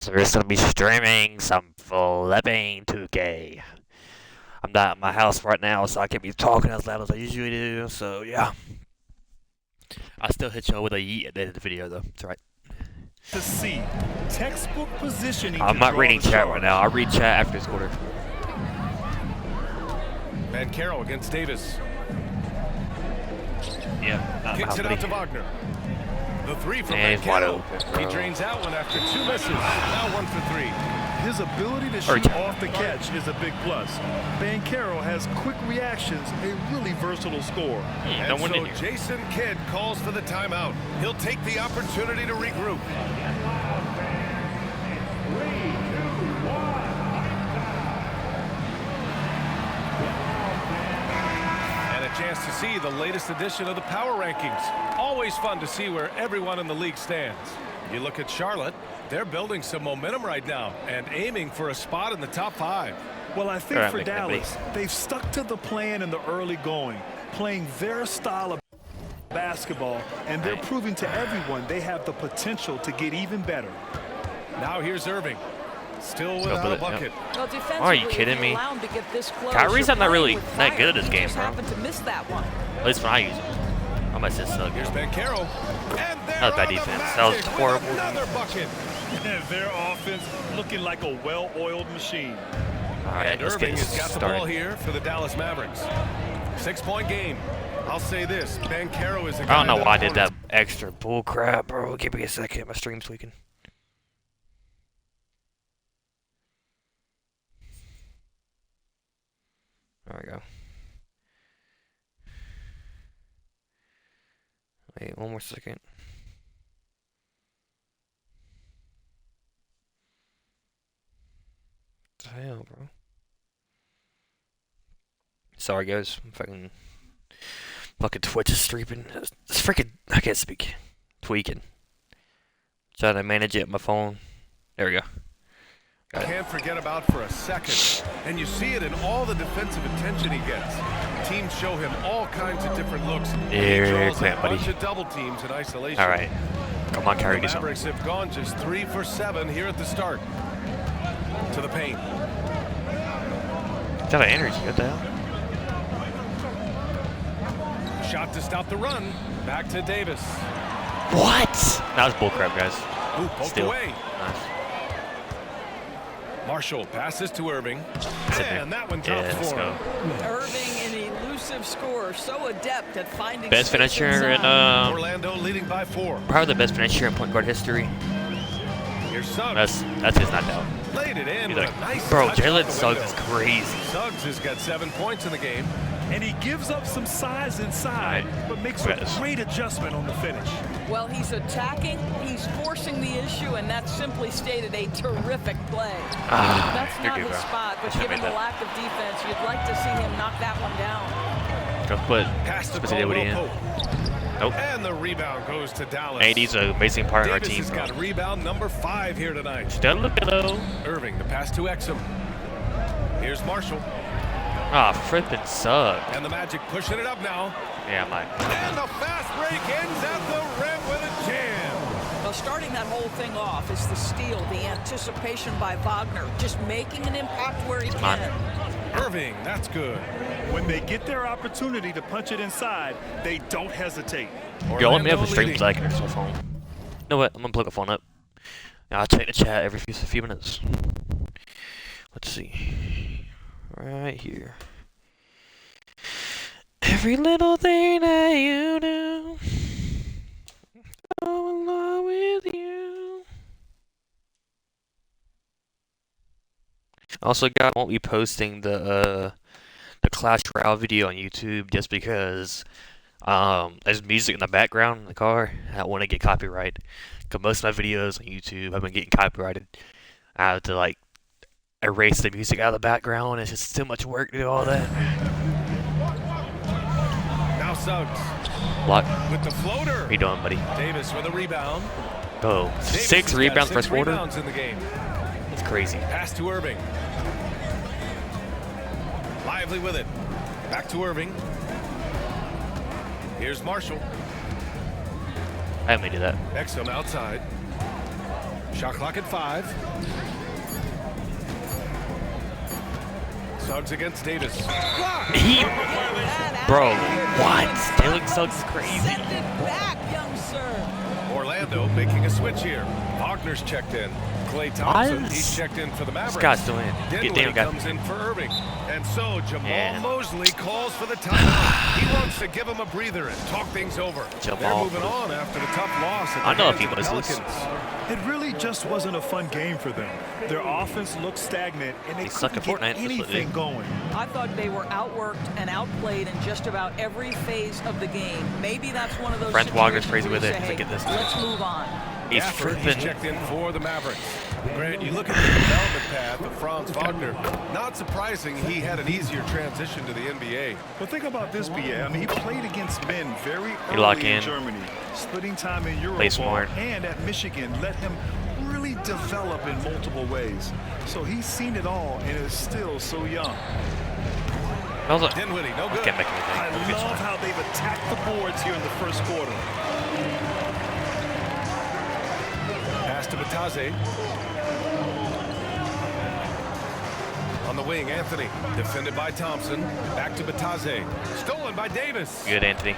So we're just gonna be streaming some flipping 2K. I'm not at my house right now, so I can't be talking as loud as I usually do. So yeah, I'll still hit you with a yeet at the end of the video though. It's alright. To see textbook positioning. I'm not reading chat right now. I'll read chat after this quarter. Banchero against Davis. Yeah, Kicks it out to Wagner. The three from and he's wide Banchero. open. He drains out one after 2 misses. Now 1 for 3. His ability to shoot off the catch is a big plus. Banchero has quick reactions, a really versatile scorer. And so Jason Kidd calls for the timeout. He'll take the opportunity to regroup. And a chance to see the latest edition of the Power Rankings. Always fun to see where everyone in the league stands. You look at Charlotte, they're building some momentum right now and aiming for a spot in the top 5. Well, I think for Dallas, they've stuck to the plan in the early going, playing their style of basketball, and they're proving to everyone they have the potential to get even better. Now here's Irving. Still without a bucket. Well, are you kiding me? Kyrie's not really that good at this game, bro. At least when I use him. I might say so. Here's Banchero. That was bad defense. That was horrible. Another bucket. Their offense looking like a well-oiled machine. All right, and let's Irving get has got the ball here for the Dallas Mavericks. 6-point game. I'll say this: Banchero is a guy. I don't know why I did that extra bull crap, bro. Give me a second. My stream's tweaking. There we go. Wait, one more second. What the hell, bro? Sorry, guys. I'm fucking Twitch is streaming. It's freaking. I can't speak. Tweaking. Trying to manage it on my phone. There we go. Can't forget about for a second. And you see it in all the defensive attention he gets. Teams show him all kinds of different looks. Here, clamp, buddy. A bunch of double teams in isolation. All right. Come on, Kyrie, do the Mavericks something. have gone just 3 for 7 here at the start. To the paint. Is that an energy? What the hell? Shot to stop the run. Back to Davis. What? That was bullcrap, guys. Ooh, poked Still. away. Nice. Marshall passes to Irving. And that one drops let's for go. him. Irving, an elusive scorer, so adept at finding Best finisher in Orlando leading by 4. probably the best finisher in point guard history. Here's Suggs. That's his not doubt. Laid it in. He's with like, a nice bro, touch Jalen off the Suggs window. is crazy. Suggs has got 7 points in the game. And he gives up some size inside, but makes a great adjustment on the finish. Well, he's attacking, he's forcing the issue, and that's simply stated a terrific play. That's not his spot, but given the lack of defense, you'd like to see him knock that one down. Go put. Pass the ball. Nope. And the rebound goes to Dallas. AD's an amazing part of our team. Davis has got rebound number 5 here tonight. Still looking though. Irving, the pass to Exum. Here's Marshall. Ah, frippin' suck. And the Magic pushing it up now. Yeah, I might. And the fast break ends at the rim with a jam. Well, starting that whole thing off is the steal, the anticipation by Wagner, just making an impact where he can. Irving, that's good. When they get their opportunity to punch it inside, they don't hesitate. Yo, let me have a stream so I can use my phone. You know what? I'm gonna plug the phone up. I'll check the chat every few minutes. Let's see. Right here. Every little thing that you do, go along with you. Also, guys, I won't be posting the Clash Royale video on YouTube just because there's music in the background in the car. I don't want to get copyright. Because most of my videos on YouTube have been getting copyrighted. I have to like erase the music out of the background. It's just too much work to do all that. Now Suggs. Block. With the floater. How you doing, buddy? Davis with a rebound. Oh, Davis 6 rebounds first quarter? Rebounds in the game. That's crazy. Pass to Irving. Lively with it. Back to Irving. Here's Marshall. I may do that. Exum outside. Shot clock at 5. Suggs against Davis. Bro, what? Taylor Suggs is crazy. Send it back, young sir. Orlando making a switch here. Wagner's checked in. Klay Thompson, he's checked in for the Mavericks. This guy's doing it. Dinwiddie comes in for Irving. And so Jamal Mosley calls for the timeout. He wants to give him a breather and talk things over. They're moving on after the tough loss at the hands of the Pelicans. It really just wasn't a fun game for them. Their offense looked stagnant, and they couldn't get anything going. I thought they were outworked and outplayed in just about every phase of the game. Maybe that's one of those Franz Wagner's situations crazy where with you it. say, Look at this. Let's move on. He's He's checked in for the Mavericks. Grant, you look at the development path of Franz Wagner. Not surprising he had an easier transition to the NBA. But think about this, BA. I mean, he played against men very lock early in in. Germany, splitting time in Europe, and at Michigan, let him really develop in multiple ways. So he's seen it all and is still so young. Dinwiddie, no good. Can't make anything. I love how they've attacked the boards here in the first quarter. Pass to Batase. On the wing, Anthony. Defended by Thompson. Back to Batase. Stolen by Davis. Good, Anthony.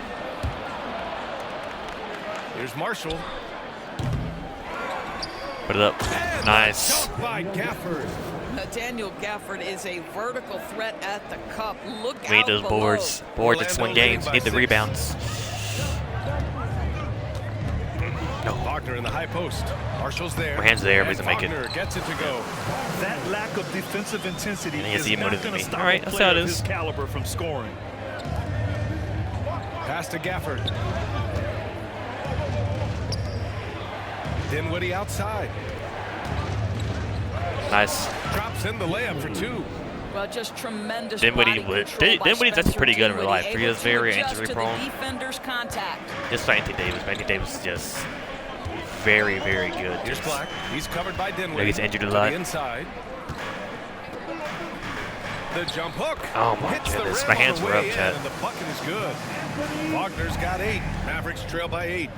Here's Marshall. Put it up. And Nice. by Gafford. Daniel Gafford is a vertical threat at the cup. Look We need out those below. boards. Boards that swing games. Need the rebounds. No. Wagner in the high post. Marshall's there. My hand's there, but he's make it. Wagner gets it to go. That lack of defensive intensity And he has is the not emotive going to me. stop All right, a that's player how it of is. his caliber from scoring. Pass to Gafford. Dinwiddie outside. Nice. Drops in the layup for 2. Well, just tremendous Dinwiddie body would. control by Dinwiddie's actually Spencer pretty good in real Dinwiddie, life. He able is to very adjust injury to prone. the defender's contact. Just like Anthony Davis. Anthony Davis is just very, very good. Here's Just- Black. He's covered by Dinwiddie. He's injured a To lot. the inside. The jump hook. Oh my Hits the goodness, rim my on hands the were way up, in, Chad. and the bucket is good. Wagner's got 8. Mavericks trail by 8.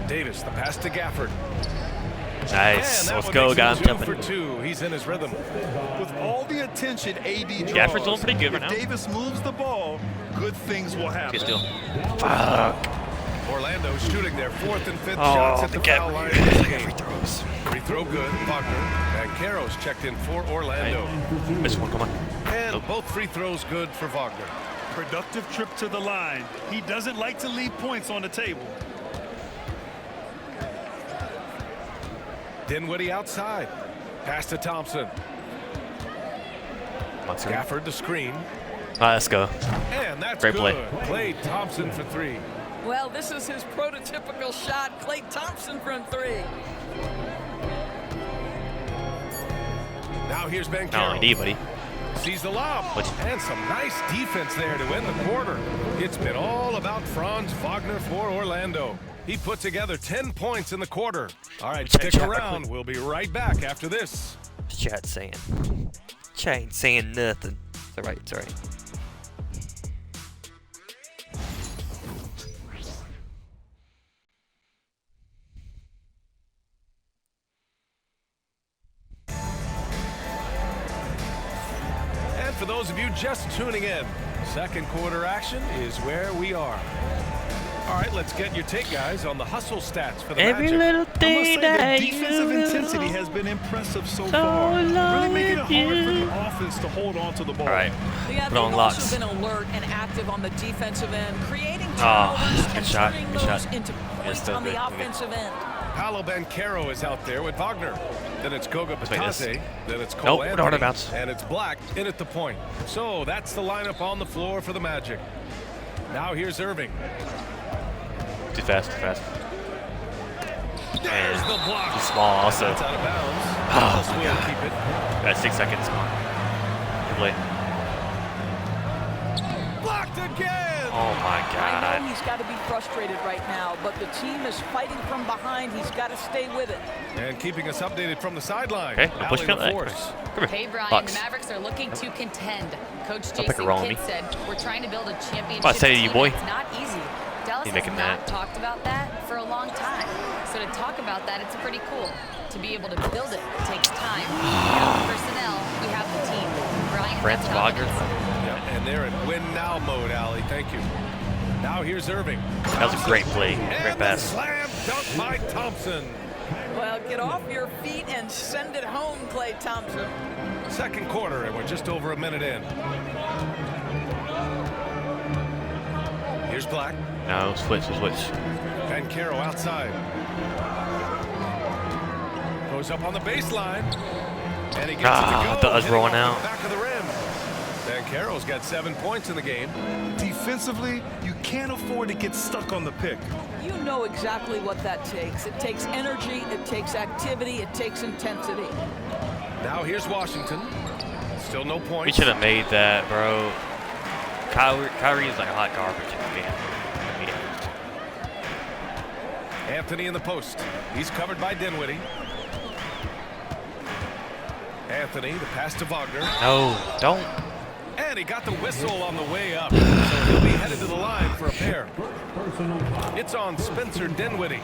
Davis, the pass to Gafford. Nice. And that Let's one go. makes Got it him 2 for jumping. 2. He's in his rhythm. With all the attention AD draws, Gafford's doing pretty good right if now. Davis moves the ball, good things will happen. Good steal. Fuck. Orlando shooting their 4th and 5th Oh, shots at the the foul Gafford. line in this game. Free throws. Free throw good. Wagner. And Caro's checked in for Orlando. Missed one. Come on. And Nope. both free throws good for Wagner. Productive trip to the line. He doesn't like to leave points on the table. Dinwiddie outside. Pass to Thompson. Come on, sir. Gafford the screen. All right, let's go. And that's Great good. play. Klay Thompson for 3. Well, this is his prototypical shot. Klay Thompson from 3. Now here's Ben No, Carroll. indeed, buddy. Sees the lob. What? And some nice defense there to end the quarter. It's been all about Franz Wagner for Orlando. He put together 10 points in the quarter. All right, stick around. We'll be right back after this. What's Chad saying? Chad ain't saying nothing. It's all right. It's all right. And for those of you just tuning in, second quarter action is where we are. All right, let's get your take, guys, on the hustle stats for the Every Magic. little I must thing say that the defensive you intensity do. has been impressive so So far. Really making it hard long for with the offense to hold on to the ball. All right. Yeah, Put they've on also locks. been alert and active on the defensive end, creating Oh, turnovers good and shot, turning good those shot. into points still on the good, good. offensive end. Paolo Banchero is out there with Wagner. Then it's Goga make this. Batase. Then it's Cole Nope, Anthony. out of bounds. And it's Black in at the point. So that's the lineup on the floor for the Magic. Now here's Irving. Too fast, too fast. There's And the block. too small also. That's out of bounds. Oh, Dallas my will God. keep it. Got 6 seconds. Come on. Good play. Blocked again. Oh my I God. know he's got to be frustrated right now, but the team is fighting from behind. He's got to stay with it. And keeping us updated from the sideline. Okay, no push Allie count. LaForce. Come Hey, here. Brian, Bucks. the Mavericks are looking to contend. Coach Don't pick a Jason roll on Kidd me. said, we're trying to build a championship What I say to you, team, boy? and it's not easy. Dallas He's has making not that. talked about that for a long time. So So to talk about that, it's pretty cool. To be able to build it takes time. We have the personnel, we have the team. Brian, Franz Wagner. Yeah, and they're in win now mode, Allie. Thank you. Now here's Irving. That was a great play. Great And pass. slam dunk by Thompson. Well, get off your feet and send it home, Klay Thompson. Second quarter, and we're just over a minute in. Here's Black. No, switch. Banchero outside. Goes up on the baseline. And he gets it to go. I thought I was Hitting rolling off out. the back of the rim. Banchero's got 7 points in the game. Defensively, you can't afford to get stuck on the pick. You know exactly what that takes. It takes energy, it takes activity, it takes intensity. Now here's Washington. Still no We points. should have made that, bro. Kyrie is like hot garbage in the game. Anthony in the post. He's covered by Dinwiddie. Anthony, the pass to Wagner. No, don't. And he got the whistle on the way up. So he'll be headed to the line for a pair. It's on Spencer Dinwiddie.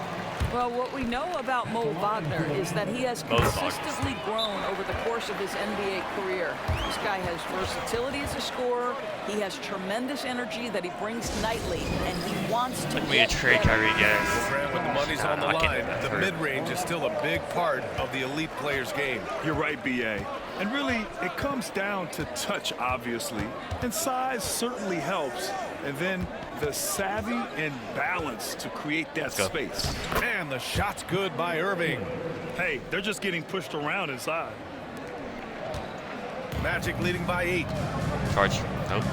Well, what we know about Mo Wagner is that he has Mo Wagner. consistently grown over the course of his NBA career. This guy has versatility as a scorer. He has tremendous energy that he brings nightly, and he wants to Like we get trade better. Kyrie, guys. Brand, when the money's on the I can't line, do that. the mid-range is still a big part of the elite player's game. You're right, B.A. And really, it comes down to touch, obviously. And size certainly helps. And then the savvy and balance to create that go. space. And the shot's good by Irving. Hey, they're just getting pushed around inside. Magic leading by 8. Charge. Nope.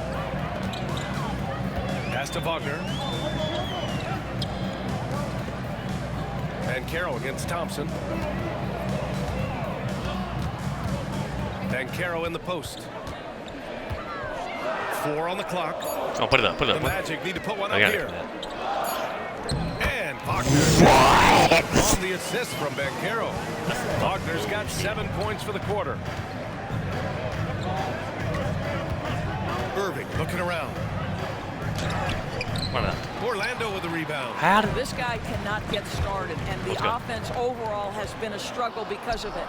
Pass to Wagner. Banchero against Thompson. Banchero in the post. 4 on the clock. Oh, put it up. The Magic need to put one I up got here. it. And Wagner on the assist from Banchero. Wagner's got 7 points for the quarter. Irving looking around. What up? Orlando with the rebound. How did This guy cannot get started, and the Let's go. offense overall has been a struggle because of it.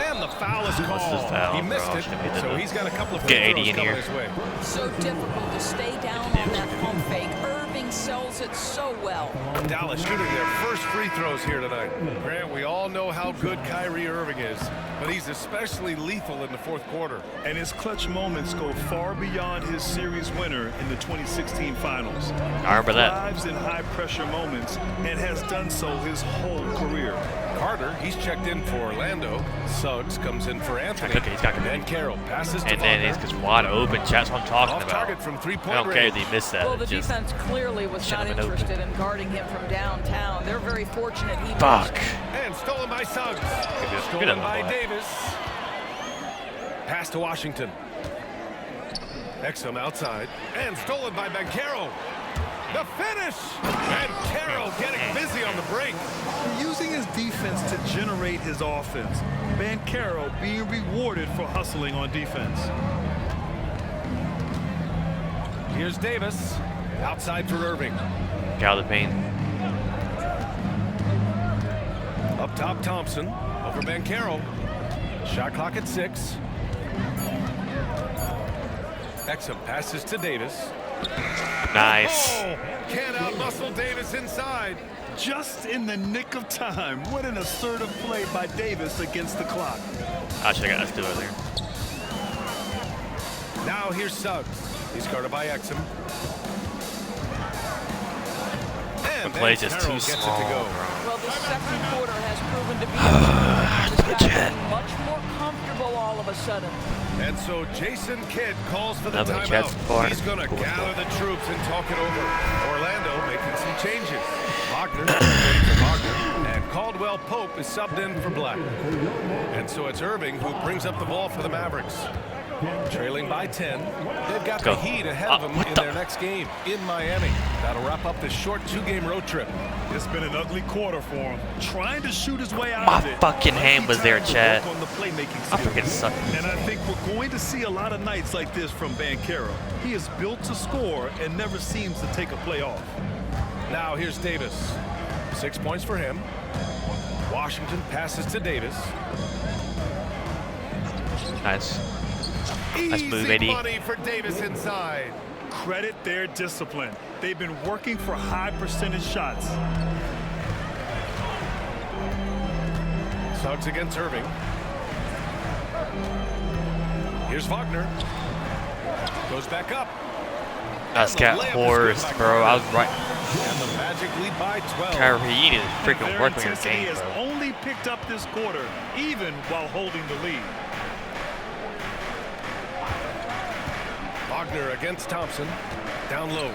And the foul is called. What's the foul, He missed bro? it, Should've hit so the- he's got a couple of Get free 80 throws in coming here. his way. So difficult to stay down on that pump fake. Irving sells it so well. Dallas shooting their first free throws here tonight. Grant, we all know how good Kyrie Irving is, but he's especially lethal in the fourth quarter. And his clutch moments go far beyond his series winner in the 2016 finals. I remember that. Thrives in high-pressure moments and has done so his whole career. Carter, he's checked in for Orlando. Suggs comes in for Anthony. Okay, he's got good. And Carroll passes to And then Wagner. it's just wide open. That's what I'm talking Off about. target from I three-point don't care range. if he missed that. Well, the It's just, defense clearly was not should've been open. interested in guarding him from downtown. They're very fortunate he fuck. missed. And stolen by Suggs. Good Stolen on the by ball. Davis. Pass to Washington. Exum outside. And stolen by Banchero. The finish! Banchero getting busy on the break. Using his defense to generate his offense. Banchero being rewarded for hustling on defense. Here's Davis. Outside for Irving. Get out of the paint. Up top, Thompson. Over Banchero. Shot clock at 6. Exum passes to Davis. Nice. Oh, can't out-muscle Davis inside. Just in the nick of time. What an assertive play by Davis against the clock. I should have got us to it there. Now here's Suggs. He's guarded by Exum. And The play's just Banchero too gets small, it to go. Well, the second quarter has proven to be this guy getting much more comfortable all of a sudden. And so Jason Kidd calls for the Another Jets timeout. bar. He's going to Cool. gather the troops and talk it over. Orlando making some changes. Wagner for Wagner, and Caldwell Pope is subbed in for Black. And so it's Irving who brings up the ball for the Mavericks. Trailing by 10. They've got Go. the Heat ahead of them What in the- their next game in Miami. That'll wrap up this short 2-game road trip. It's been an ugly quarter for him. Trying to shoot his way out My of it. fucking hand was there, Time to Chad. work on the playmaking I skills. freaking suck. And I think we're going to see a lot of nights like this from Banchero. He is built to score and never seems to take a play off. Now here's Davis. 6 points for him. Washington passes to Davis. Nice. Nice move, Easy AD. money for Davis inside. Credit their discipline. They've been working for high percentage shots. Suggs against Irving. Here's Wagner. Goes back up. That's got horse, bro. I was right. And the Magic lead by 12. Kyrie, you need to freaking Their work on your intensity game, has bro. only picked up this quarter, even while holding the lead. Wagner against Thompson. Down low.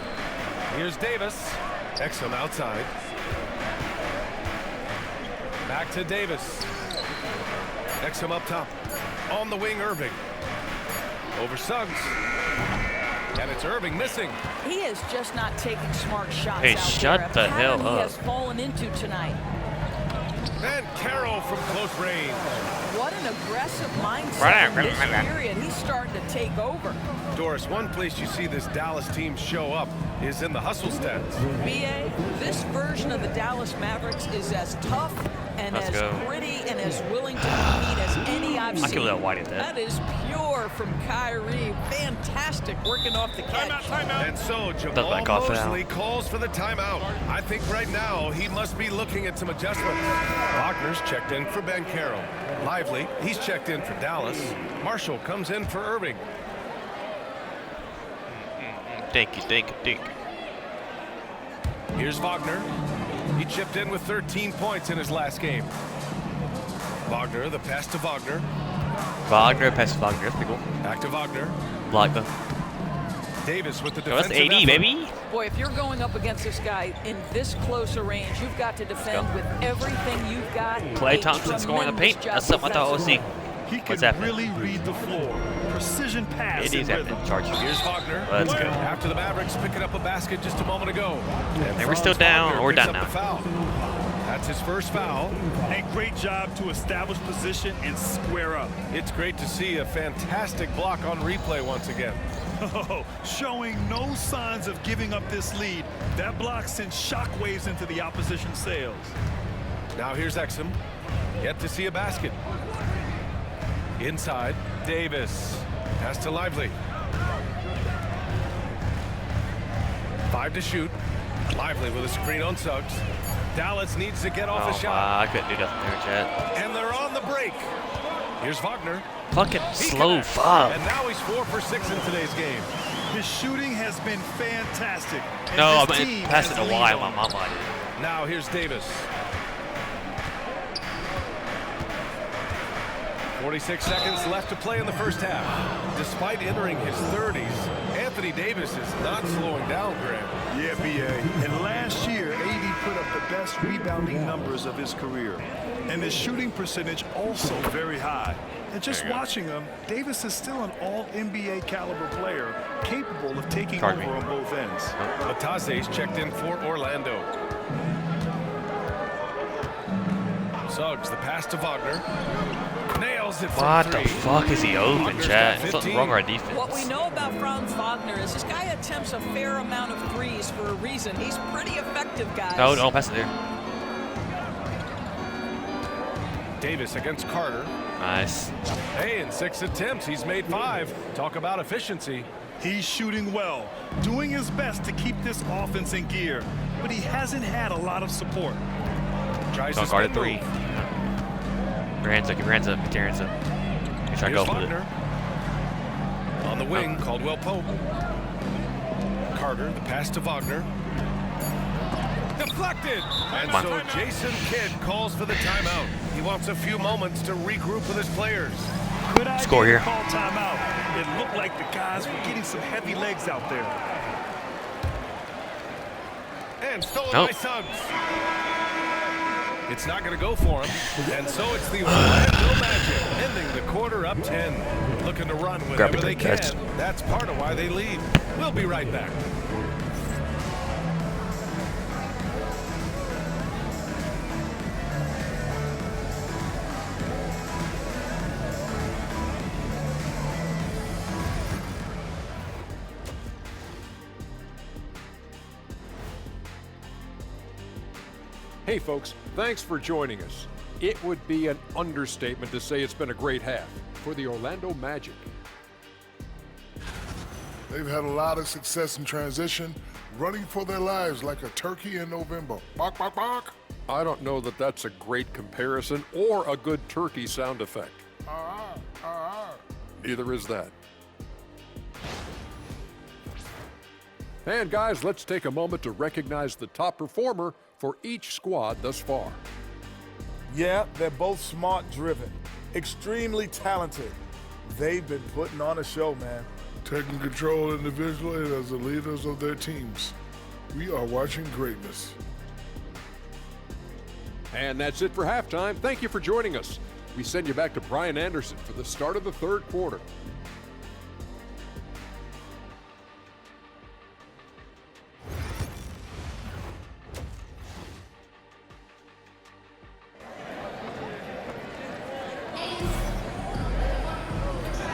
Here's Davis. Exum outside. Back to Davis. Exum up top. On the wing, Irving. Over Suggs. And it's Irving missing. He is just not taking smart shots Hey, out shut there. A the hell pattern he up. has fallen into tonight. And Carroll from close range. What an aggressive mindset in this period. He's starting to take over. Doris, one place you see this Dallas team show up is in the hustle stats. BA, this version of the Dallas Mavericks is as tough and Let's as go. gritty and as willing to compete as any I've I seen. can let White at that. That is pure from Kyrie. Fantastic working off the catch. And so Doesn't Jamal like off it out. Mosley calls for the timeout. I think right now he must be looking at some adjustments. Wagner's checked in for Ben Carroll. Lively, he's checked in for Dallas. Marshall comes in for Irving. Thank you, thank you, thank you. Here's Wagner. He chipped in with 13 points in his last game. Wagner, the pass to Wagner. Wagner, pass to Wagner. That's pretty cool. Back to Wagner. Block them. Davis with the Oh, that's defensive 80, effort. baby. Boy, if you're going up against this guy in this close a range, you've got to defend go. with everything you've got. Klay A Thompson's scoring the tremendous paint. job That's something I thought I would see. He What's can happening? really read the floor. Precision pass It is and happening. rhythm. Charge you. Here's Wagner. Let's go. After the Mavericks picking up a basket just a moment ago. And we're still down. Wagner We're picks down up the foul. That's his first foul. And great job to establish position and square up. It's great to see a fantastic block on replay once again. Oh, showing no signs of giving up this lead. That block sends shockwaves into the opposition sails. Now here's Exum. Yet to see a basket. Inside, Davis. Pass to Lively. 5 to shoot. Lively with a screen on Suggs. Dallas needs to get off a Oh, shot. I couldn't do nothing there, Chad. And they're on the break. Here's Wagner. Fucking He slow connects. fuck. And now he's 4 for 6 in today's game. His shooting has been fantastic. and No, his I'm team pass it has to Y. leaned My on mama did. Now here's Davis. 46 seconds left to play in the first half. Despite entering his 30s, Anthony Davis is not slowing down, Grant. Yeah, BA. And last year, AD put up the best rebounding numbers of his career. And his shooting percentage also very high. And just watching him, Davis is still an all-NBA caliber player, capable of taking Pardon over me. on both ends. Latase's checked in for Orlando. Suggs, the pass to Wagner. Nails it from What the 3. fuck is he open, Wagner's Chad? got Something 15. wrong with our defense. What we know about Franz Wagner is this guy attempts a fair amount of threes for a reason. He's pretty effective, guys. No, don't pass it there. Davis against Carter. Nice. Hey, in 6 attempts, he's made 5. Talk about efficiency. He's shooting well, doing his best to keep this offense in gear, but he hasn't had a lot of support. Tries Don't to guard spin at 3. move. Keep your hands up, keep your hands up, keep your hands up. Make sure I Here's go with it. Wagner. On the wing, Caldwell Pope. Carter, the pass to Wagner. Deflected! And Come so on. Jason Kidd calls for the timeout. He wants a few moments to regroup with his players. Good idea Score here. to call timeout. It looked like the guys were getting some heavy legs out there. And stolen Nope. by Suggs. It's not going to go for him. And so it's the Orlando Magic ending the quarter up 10. Looking to run Grab whenever a they good catch. can. That's part of why they lead. We'll be right back. Hey folks, thanks for joining us. It would be an understatement to say it's been a great half for the Orlando Magic. They've had a lot of success in transition, running for their lives like a turkey in November. Bark, bark, bark. I don't know that that's a great comparison or a good turkey sound effect. Neither is that. And guys, let's take a moment to recognize the top performer for each squad thus far. Yeah, they're both smart-driven, extremely talented. They've been putting on a show, man. Taking control individually as the leaders of their teams. We are watching greatness. And that's it for halftime. Thank you for joining us. We send you back to Brian Anderson for the start of the third quarter.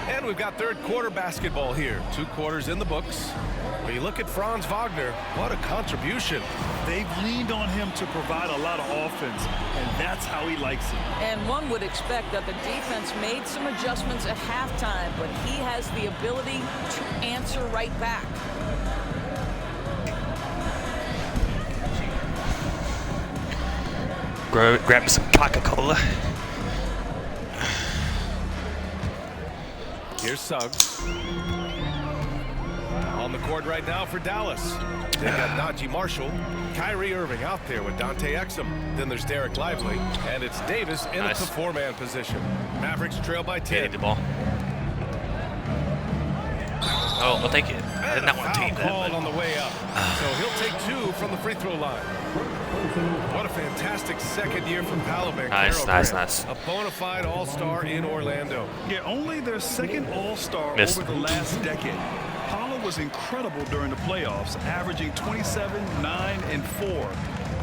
And we've got third quarter basketball here. 2 quarters in the books. When you look at Franz Wagner, what a contribution. They've leaned on him to provide a lot of offense, and that's how he likes it. And one would expect that the defense made some adjustments at halftime, but he has the ability to answer right back. Grab me some Coca-Cola. Here's Suggs. On the court right now for Dallas. They've got Najee Marshall, Kyrie Irving out there with Dante Exum. Then there's Derek Lively, and it's Davis in the 4-man position. Mavericks trail by 10. Need the ball. Oh, I'll take it. I did not want to take that. Called on the way up. So he'll take 2 from the free throw line. What a fantastic second year from Paolo Banchero. Nice. A bona fide all-star in Orlando. Yeah, only their second all-star over the last decade. Paolo was incredible during the playoffs, averaging 27, 9, and 4.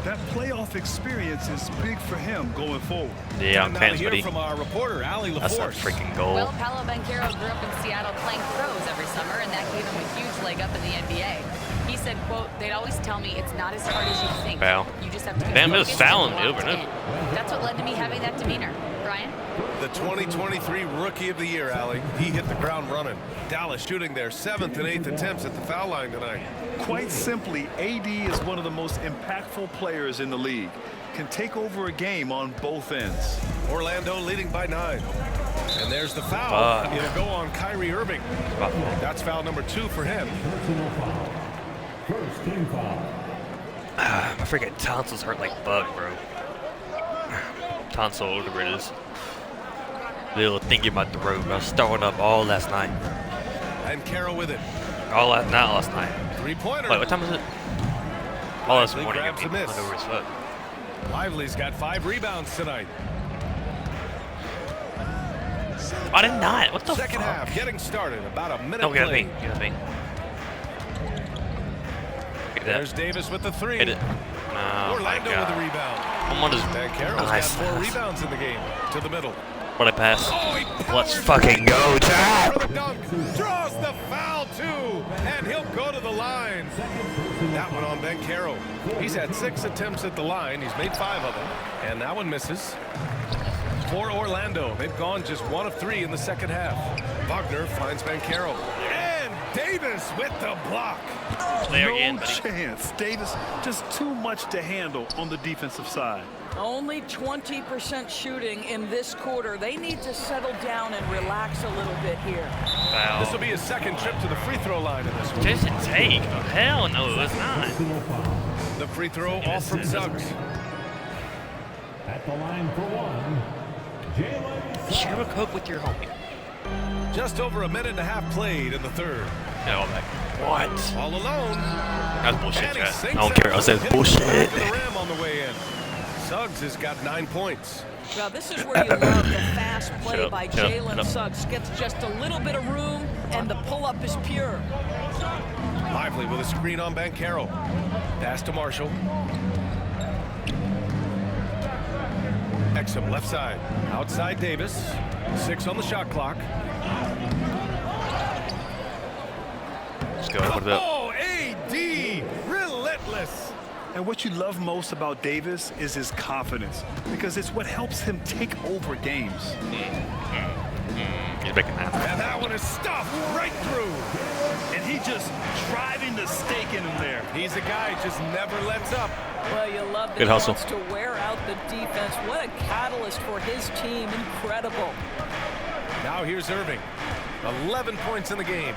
That playoff experience is big for him going forward. Yeah, I'm fans, buddy. From our reporter, Allie LaForce. That's a freaking goal. Well, Paolo Banchero grew up in Seattle playing pros every summer, and that gave him a huge leg up in the NBA. He said, quote, they'd always tell me it's not as hard as you think. Foul. You just have to be Damn, it was focused fouling and me locked over and in. That's what led to me having that demeanor. Brian? The 2023 Rookie of the Year, Allie. He hit the ground running. Dallas shooting their 7th and 8th attempts at the foul line tonight. Quite simply, AD is one of the most impactful players in the league. Can take over a game on both ends. Orlando leading by 9. And there's the foul. It'll go on Kyrie Irving. That's foul number 2 for him. My freaking tonsils hurt like bug, bro. Tonsil, whatever it is. Little thinking about the road. I was throwing up all last night. And Carroll with it. Not last night. 3-pointer. Wait, what time is it? Oh, this morning. Grabs a miss. Over his foot. Lively's got 5 rebounds tonight. I did not. What the Second fuck? half getting started. About a minute Oh, get played. me. Get me. There's Davis with the 3. Hit it. Oh, Orlando with the rebound. I'm on his Banchero's nice. got 4 rebounds in the game. To the middle. What I pass? Oh, Let's fucking go, Jack! For the dunk. Draws the foul too, and he'll go to the line. That one on Banchero. He's had 6 attempts at the line. He's made 5 of them, and that one misses. For Orlando, they've gone just 1 of 3 in the second half. Wagner finds Banchero. And Davis with the block. No chance. Davis just too much to handle on the defensive side. Only 20% shooting in this quarter. They need to settle down and relax a little bit here. Foul. This will be his second trip to the free throw line in this one. Jason take. Oh, hell no, it was not. The free throw off from Suggs. At the line for 1, Jalen. Share a Coke with your homie. Just over a minute and a half played in the third. No, I'm like, what? All alone. That's bullshit, And he Jack. I sinks don't it. care. I said Hitting bullshit. the back of the rim on the way in. Suggs has got 9 points. Now, this is where you love the fast play Shut up, by shut up, Jalen shut up. Suggs. Gets just a little bit of room, and the pull-up is pure. Lively with a screen on Banchero. Pass to Marshall. Exum left side. Outside Davis. 6 on the shot clock. Let's go. What is up? Oh, AD! Relentless! And what you love most about Davis is his confidence, because it's what helps him take over games. He's making that. And that one is stuffed right through. And he just driving the stake in him there. He's a guy who just never lets up. Well, you love that Good he hustle. wants to wear out the defense. What a catalyst for his team. Incredible. Now here's Irving. 11 points in the game.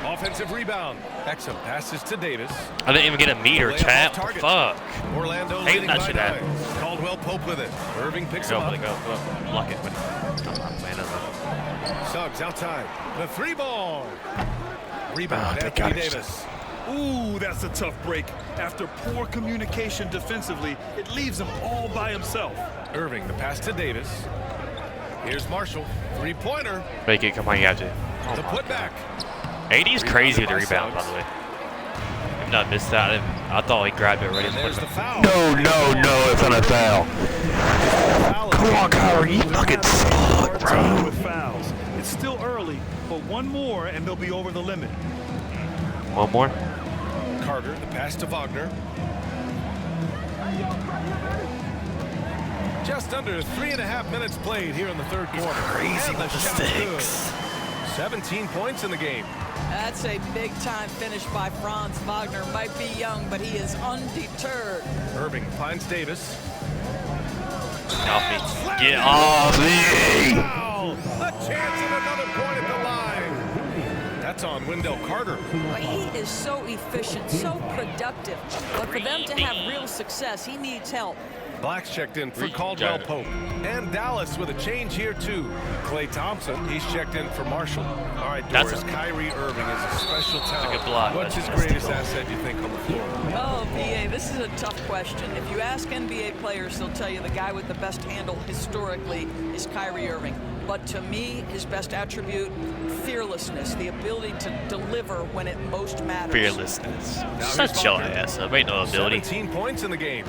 Offensive rebound. Exum passes to Davis. I didn't even get a meter, chat. What the fuck? Orlando Hate leading that by shit 9. happen. Caldwell Pope with it. Irving picks Go, him up. go. Block it, buddy. I'm not a fan of it. Suggs outside. The 3-ball. Rebound, thank Anthony God it's Davis. Ooh, that's a tough break. After poor communication defensively, it leaves him all by himself. Irving, the pass to Davis. Here's Marshall. 3-pointer. Make it, come on, you have to. The putback. 80's crazy with the rebound, by the way. I've not missed that. I thought he grabbed it already. And there's the foul. No, it's not a foul. Come on, Kyrie, you fucking suck, bro. With fouls. It's still early, but one more and they'll be over the limit. One more. Carter, the pass to Wagner. Just under 3.5 minutes played here in the third quarter. Crazy And with the shot is good. sticks. 17 points in the game. That's a big-time finish by Franz Wagner. Might be young, but he is undeterred. Irving finds Davis. Get off me. Get off me! Foul! A chance at another point at the line. That's on Wendell Carter. But he is so efficient, so productive. But for them to have real success, he needs help. Black's checked in for Caldwell Pope. And Dallas with a change here, too. Klay Thompson, he's checked in for Marshall. All right, Doris, Kyrie Irving is a special talent. good block. What's his greatest asset, you think, on the floor? Oh, BA, this is a tough question. If you ask NBA players, they'll tell you the guy with the best handle historically is Kyrie Irving. But to me, his best attribute, fearlessness, the ability to deliver when it most matters. Fearlessness. Such your ass up. Ain't no ability. 17 points in the game.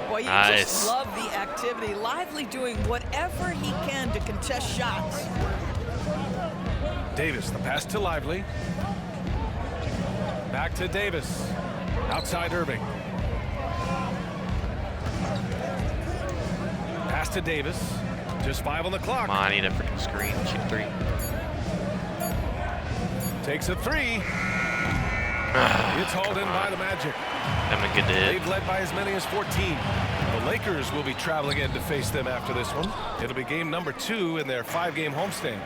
Well, you just love the activity. Lively doing whatever he can to contest shots. Davis, the pass to Lively. Back to Davis. Outside Irving. Pass to Davis. Just 5 on the clock. Come on, I need a freaking screen. Shoot 3. Takes a 3. It's hauled in by the Magic. I'm a good hit. They've led by as many as 14. The Lakers will be traveling in to face them after this one. It'll be game number 2 in their 5-game homestand.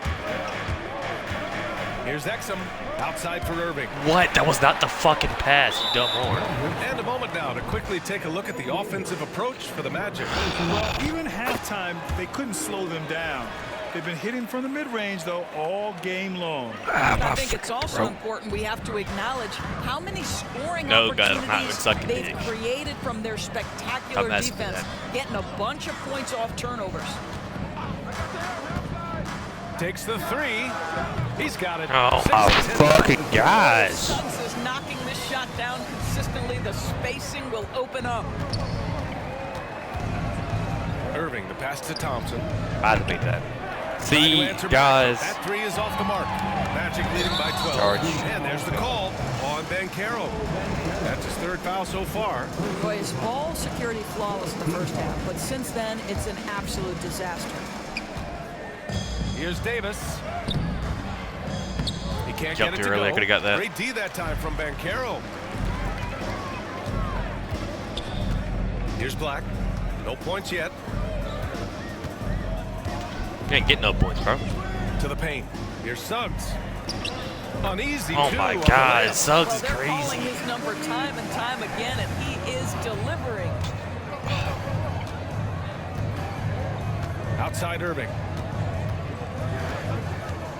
Here's Exum, outside for Irving. What? That was not the fucking pass, you dumb whore. And a moment now to quickly take a look at the offensive approach for the Magic. Well, even halftime, they couldn't slow them down. They've been hitting from the mid-range, though, all game long. I think it's also important we have to acknowledge how many scoring opportunities they've created from their spectacular defense, getting a bunch of points off turnovers. Takes the 3. He's got it. Oh, my fucking gosh. Suggs is knocking this shot down consistently. The spacing will open up. Irving, the pass to Thompson. I'd have made that. See, guys. That 3 is off the mark. Magic leading by 12. Charge. And there's the call on Banchero. That's his 3rd foul so far. Boy, his ball security flawless in the first half, but since then, it's an absolute disaster. Here's Davis. He can't Jumped get it to earlier, go. could have got that. Great D that time from Banchero. Here's Black. No points yet. You ain't getting no points, bro. To the paint. Here's Suggs. Uneasy. Oh my God, Suggs is They're calling crazy. his number time and time again, and he is delivering. Outside Irving.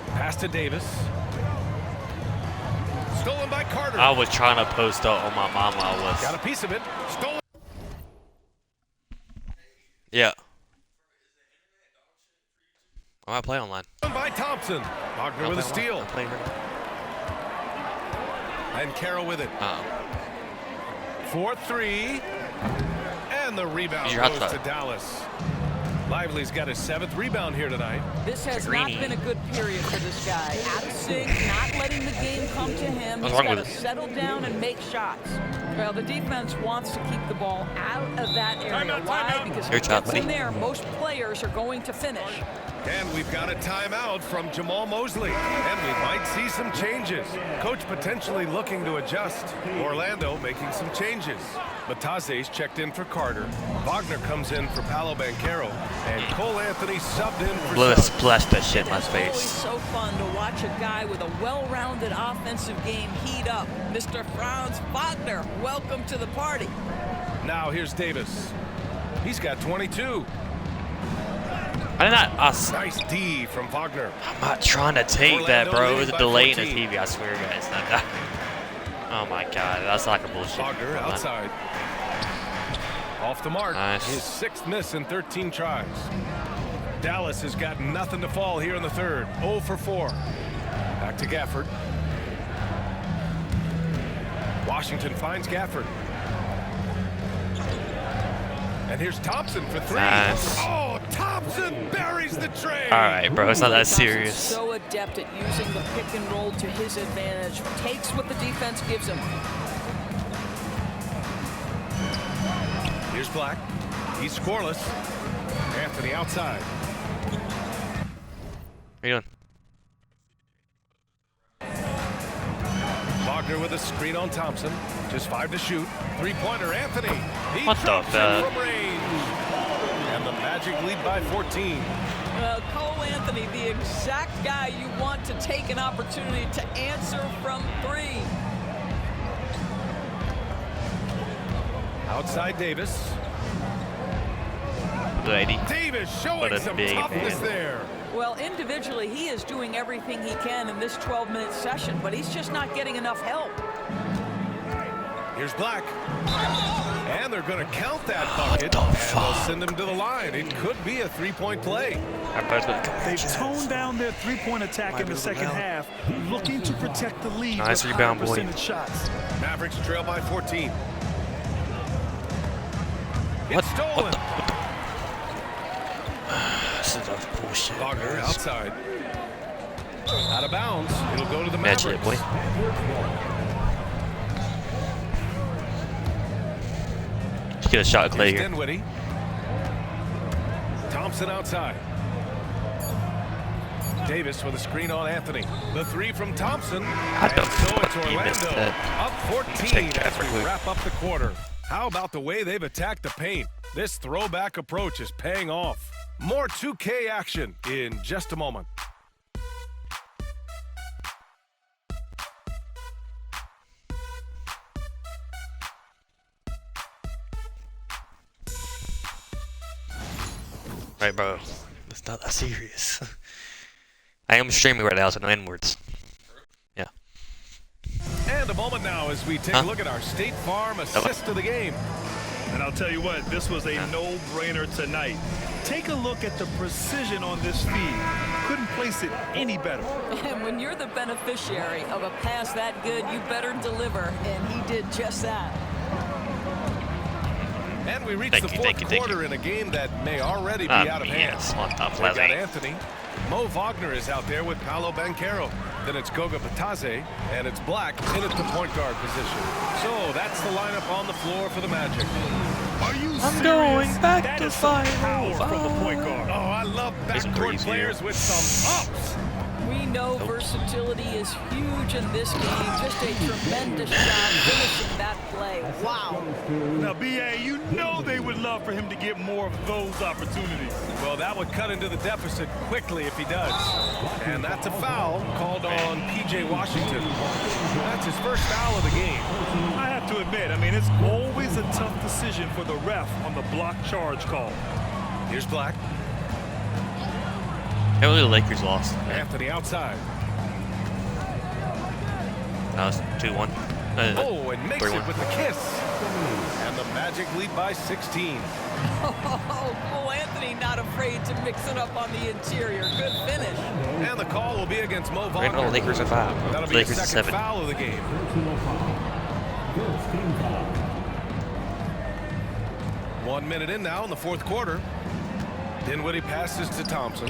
Pass to Davis. Stolen by Carter. I was trying to post up on my mama. I was. Got a piece of it. Stolen. Yeah. I might play online. By Thompson. Wagner with a steal. I'll play her. And Carroll with it. 4-3. And the rebound goes to Dallas. Lively's got his 7th rebound here tonight. This has not been a good period for this guy. instinct, not letting the game come to him. He's got to settle down and make shots. Well, the defense wants to keep the ball out of that area. Why? Because if it's in there, most players are going to finish. And we've got a timeout from Jamal Mosley. And we might see some changes. Coach potentially looking to adjust. Orlando making some changes. Bataze's checked in for Carter. Wagner comes in for Paolo Banchero. And Cole Anthony subbed in for Suggs. Blast that shit in my face. It's always so fun to watch a guy with a well-rounded offensive game heat up. Mr. Franz Wagner, welcome to the party. Now here's Davis. He's got 22. Nice D from Wagner. I'm not trying to take that, bro. It was a delay in the TV, I swear, guys. Oh my god, that's like a bullshit. Wagner outside. Off the mark. Nice. His 6th miss in 13 tries. Dallas has got nothing to fall here in the third. 0 for 4. Back to Gafford. Washington finds Gafford. And here's Thompson for 3. Nice. Oh, Thompson buries the trade. All right, bro, it's not that serious. So adept at using the pick and roll to his advantage. Takes what the defense gives him. Here's Black. He's scoreless. Anthony outside. What are you doing? Wagner with a screen on Thompson. Just 5 to shoot. 3-pointer, Anthony. He What the drops it fuck? from range. And the Magic lead by 14. Cole Anthony, the exact guy you want to take an opportunity to answer from 3. Outside Davis. Lady. Davis showing some toughness there. Well, individually, he is doing everything he can in this 12-minute session, but he's just not getting enough help. Here's Black. And they're going to count that bucket. What the and fuck? they'll send him to the line. It could be a 3-point play. They've toned down their three-point attack in the second half, looking to protect the lead Nice with rebound, high boy. percentage shots. Mavericks trail by 14. What? It's stolen. This is a bullshit. Wagner outside. Out of bounds. It'll go to the Match Mavericks. it, boy. Just get a shot, Clay Here's here. Dinwiddie. Thompson outside. Davis with a screen on Anthony. The 3 from Thompson. What the And so it's fuck? He missed Orlando that. up 14 Check that as we quick. wrap up the quarter. How about the way they've attacked the paint? This throwback approach is paying off. More 2K action in just a moment. Right, bro. It's not that serious. I am streaming right now, so no N-words. Yeah. And a moment now as we take a look at our State Farm assist of the game. And I'll tell you what, this was a no-brainer tonight. Take a look at the precision on this feed. Couldn't place it any better. And when you're the beneficiary of a pass that good, you better deliver, and he did just that. And we reach Thank the you, fourth thank you. quarter in a game that may already be out of hand. Yes, on top They've got left. Anthony. Mo Wagner is out there with Paolo Banchero. Then it's Goga Bataze, and it's Black in at the point guard position. So that's the lineup on the floor for the Magic. Are you serious? I'm going back That to is some five. power from the point guard. Oh, I love backcourt players with some ups. We know versatility is huge in this game. Just a tremendous job finishing that play. Wow. Now, B.A., you know they would love for him to get more of those opportunities. Well, that would cut into the deficit quickly if he does. And that's a foul called on P.J. Washington. That's his first foul of the game. I have to admit, I mean, it's always a tough decision for the ref on the block charge call. Here's Black. Can't believe the Lakers lost. Anthony outside. That was 2-1. Oh, and makes 3-1. it with the kiss. And the Magic lead by 16. Oh, Cole Anthony not afraid to mix it up on the interior. Good finish. And the call will be against Mo Right now, Wagner. Lakers are 5. That'll be Lakers the are second 7. foul of the game. 1 minute in now in the fourth quarter. Dinwiddie passes to Thompson.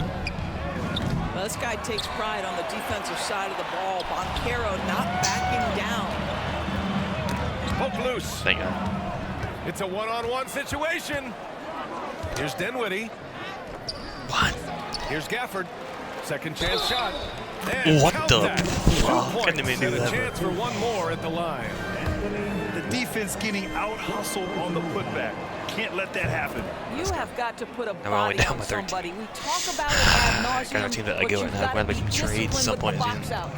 Well, this guy takes pride on the defensive side of the ball. Banchero not backing down. Poke loose. Thank God. It's a one-on-one situation. Here's Dinwiddie. What? Here's Gafford. Second chance shot. And What count the that. 2 fuck? points Couldn't even do and a that, chance for one more at the line. The defense getting out-hustled on the putback. Can't let that happen. You have got to put a I body went down on by 13. somebody. We talk about it ad nauseum, Got a team that I but go you've and have got to one be making trades at some disciplined with point the soon. box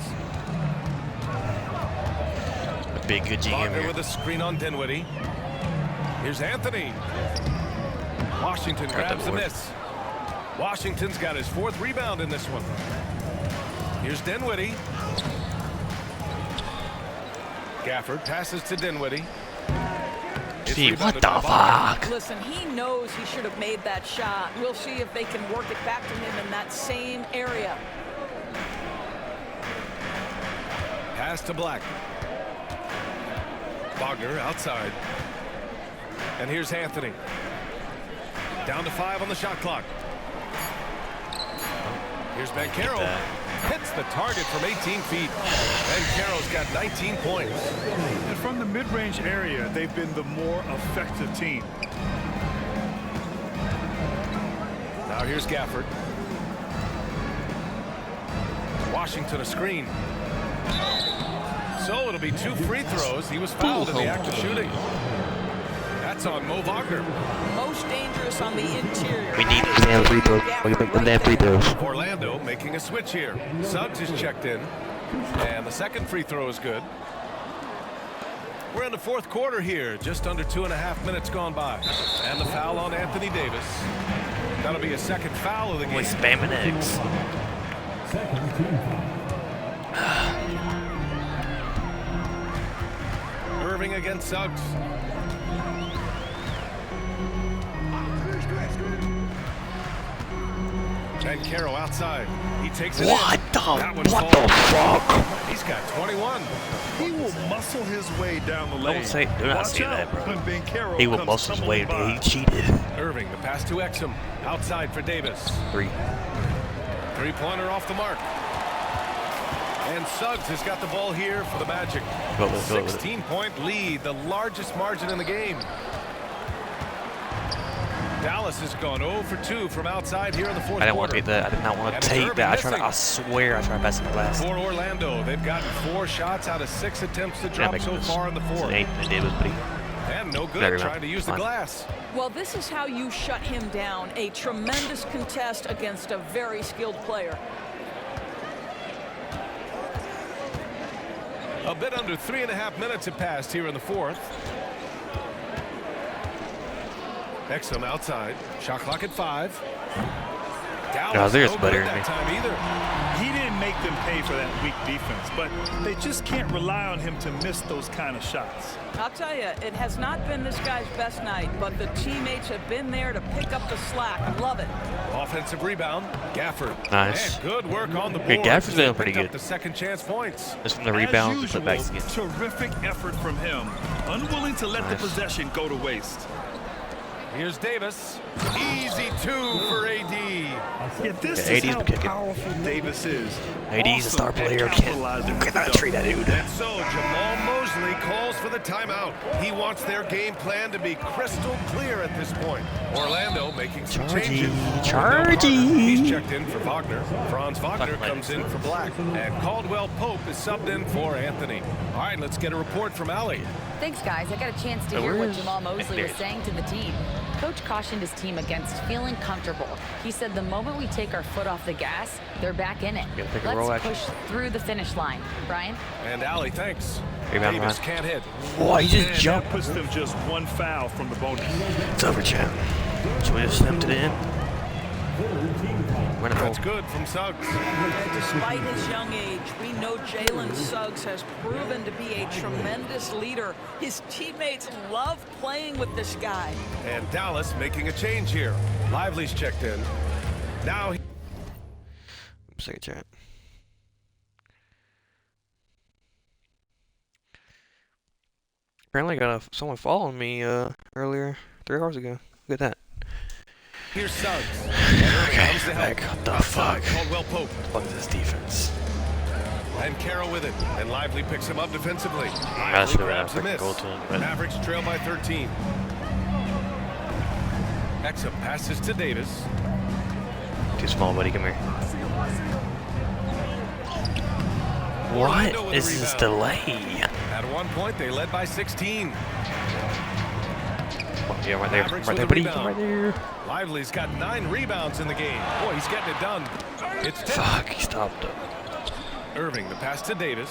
outs. Would be a good GM Wagner here. with a screen on Dinwiddie. Here's Anthony. Washington Got that grabs the board. miss. Washington's got his 4th rebound in this one. Here's Dinwiddie. Gafford passes to Dinwiddie. It's Gee, what rebounded the by Wagner. fuck? Listen, he knows he should have made that shot. We'll see if they can work it back to him in that same area. Pass to Black. Wagner outside. And here's Anthony. Down to 5 on the shot clock. Here's Banchero. Hits the target from 18 feet. Banchero's got 19 points. And from the mid-range area, they've been the more effective team. Now here's Gafford. Washington a screen. So it'll be 2 free throws. He was fouled in the act of shooting. That's on Mo Wagner. Most dangerous on the interior. We need them damn free throws. We can make them damn free throws. Orlando making a switch here. Suggs is checked in. And the second free throw is good. We're in the 4th quarter here. Just under 2.5 minutes gone by. And the foul on Anthony Davis. That'll be a second foul of the game. Boy, spamming eggs. Second team. Irving against Suggs. Banchero outside. He takes it What in. the? That one What the falls. fuck? He's got 21. He will muscle his way down the lane. Do not Watch say that, out bro. when Banchero He will comes muscle his way. tumbling by. He cheated. Irving, the pass to Exum. Outside for Davis. 3. Three-pointer off the mark. And Suggs has got the ball here for the Magic. Go with it. 16-point lead, the largest margin in the game. Dallas has gone 0 for 2 from outside here in the 4th quarter. I didn't want to take that. I did not want And to take Irving that. I missing. swear I tried to pass it last. For Orlando, they've gotten 4 shots out of 6 attempts to drop so far in the 4th. Anthony Davis, buddy. And no good Never mind. trying to use the Fine. glass. Well, this is how you shut him down. A tremendous contest against a very skilled player. A bit under 3.5 minutes have passed here in the 4th. Exum outside. Shot clock at 5. Dallas there's no better good than that time either. He didn't make them pay for that weak defense, but they just can't rely on him to miss those kind of shots. I'll tell you, it has not been this guy's best night, but the teammates have been there to pick up the slack. I love it. Offensive rebound. Gafford. Nice. And good work on the board. Hey, Gafford's been pretty Picked up good. The second chance points. Just from the As rebounds and usual, the backs again. terrific effort from him. Unwilling to let Nice. the possession go to waste. Here's Davis. Easy 2 for AD. Yeah, this Yeah, is 80's how been kicking. powerful Davis is. AD's a star Awesome at player. capitalizing with the Cannot dunk. treat that dude. And so Jamal Mosley calls for the timeout. He wants their game plan to be crystal clear at this point. Orlando making some changes. Chargy. He's checked in for Wagner. Franz Wagner comes in for Black. And Caldwell Pope is subbed in for Anthony. All right, let's get a report from Allie. Thanks, guys. I got a chance to Oh, hear where what is- Jamal Mosley was there. saying to the team. Coach cautioned his team against feeling comfortable. He said the moment we take our foot off the gas, they're back in it. Gotta take a roll Let's action. push through the finish line. Brian? And Allie, thanks. Rebound, Davis Ryan. can't hit. Boy, he just And jumped. that puts them just one foul from the bonus. It's over, champ. So we just snapped it in. Run it That's home. good from Suggs. Despite his young age, we know Jalen Suggs has proven to be a tremendous leader. His teammates love playing with this guy. And Dallas making a change here. Lively's checked in. Now he Second chat. Apparently got someone following me earlier, 3 hours ago. Look at that. Here's Suggs. Okay, back. What the fuck? Caldwell Pope. Fuck this defense. And Carroll with it. And Lively picks him up defensively. That's Lively the grabs a miss. goaltend. Mavericks trail by 13. Exum passes to Davis. Too small, buddy. Come here. What is this delay? At one point, they led by 16. Oh, yeah, right there. Mavericks Right there, with buddy. the rebound. Right there. Lively's got 9 rebounds in the game. Boy, he's getting it done. It's 10. Fuck, he stopped it. Irving, the pass to Davis.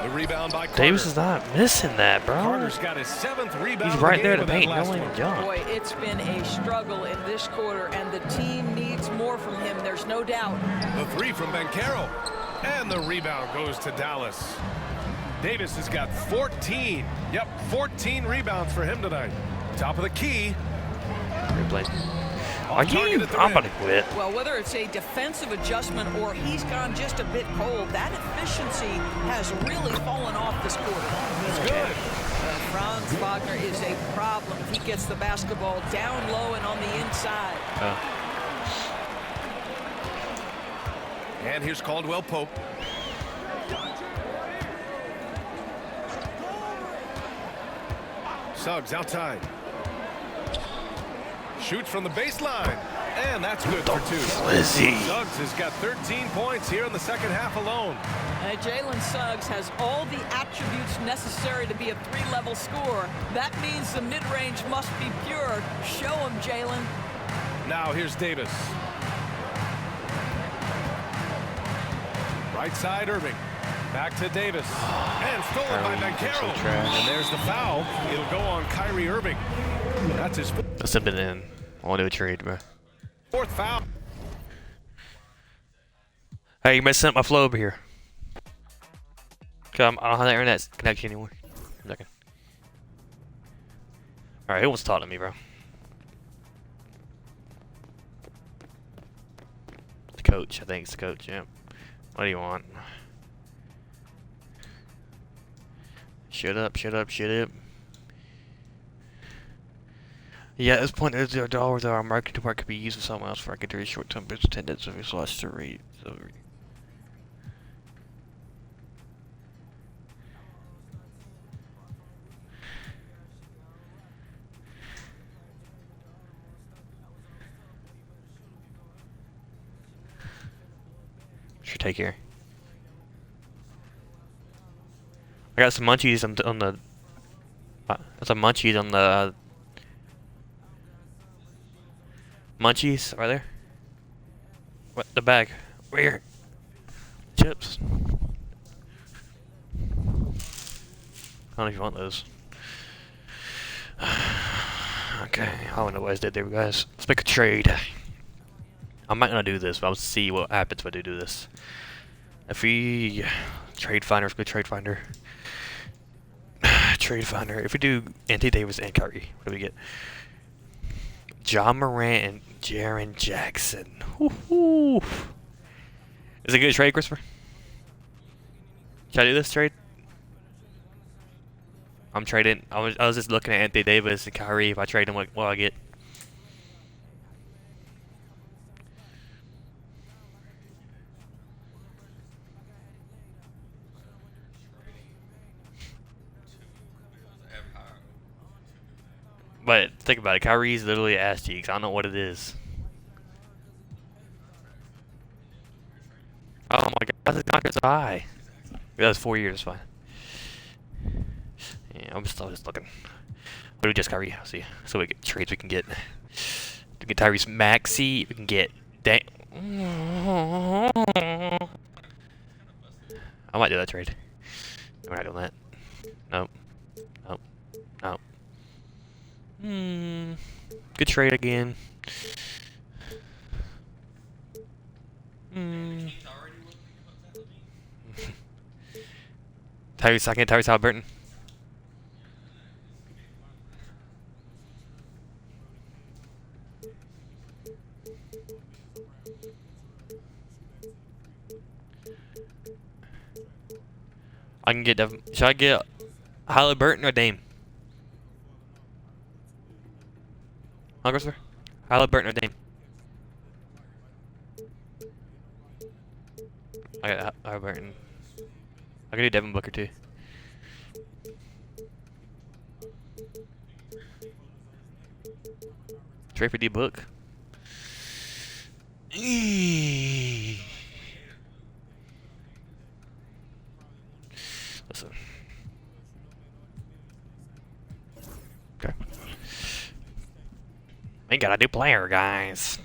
The rebound by Carter. Davis is not missing that, bro. Carter's got his 7th rebound. He's of the right there game to with that paint. last Don't let one. him jump. Boy, it's been a struggle in this quarter, and the team needs more from him. There's no doubt. The 3 from Banchero. And the rebound goes to Dallas. Davis has got 14. Yep, 14 rebounds for him tonight. Top of the key. Replay. Are you? I'm about to quit. Well, whether it's a defensive adjustment or he's gone just a bit cold, that efficiency has really fallen off this quarter. That's good. Franz Wagner is a problem if he gets the basketball down low and on the inside. And here's Caldwell Pope. Suggs outside. Shoots from the baseline. And that's good for 2. Flizzy. Suggs has got 13 points here in the second half alone. Jalen Suggs has all the attributes necessary to be a 3-level scorer. That means the mid-range must be pure. Show him, Jalen. Now here's Davis. Right side, Irving. Back to Davis. And stolen by Banchero. And there's the foul. It'll go on Kyrie Irving. That's his Let's send it in. I want to do a trade, bro. 4th foul. Hey, you messing up my flow over here. Come, I don't have that internet connection anymore. A second. Alright, who wants to talk to me, bro? The coach, I think it's the coach, yeah. What do you want? Shut up, shut up, shut up. Yeah, at this point, there's $0 that our marketing department could be used for someone else for a very short-term business attendance of his lost to rate. Should take care. I got some munchies on the. Some munchies on the. Munchies, are there? What, the bag? Where? Chips. I don't know if you want those. Okay, I don't know what I did there, guys. Let's make a trade. I'm not gonna do this, but I'll see what happens if I do this. If we trade finder, let's go trade finder. Trade finder. If we do Anthony Davis and Kyrie, what do we get? John Morant and Jaren Jackson. Woo-hoo. Is it a good trade, Christopher? Should I do this trade? I'm trading. I was just looking at Anthony Davis and Kyrie. If I trade them, what will I get? But think about it. Kyrie's literally ass cheeks. I don't know what it is. Oh my God, this contract's so high. That was 4 years, fine. Yeah, I'm just looking. What do we just Kyrie? See, so we get trades we can get. We can get Tyrese Maxey. We can get I might do that trade. We're not doing that. Nope. Nope. Nope. Good trade again. Tyrese Halliburton. I can get should I get Halliburton or Dame? Huh, Christopher? Halliburton or Dame? I got Halliburton. I can do Devin Booker too. Trade for D Book. Listen. Okay. We got a new player, guys.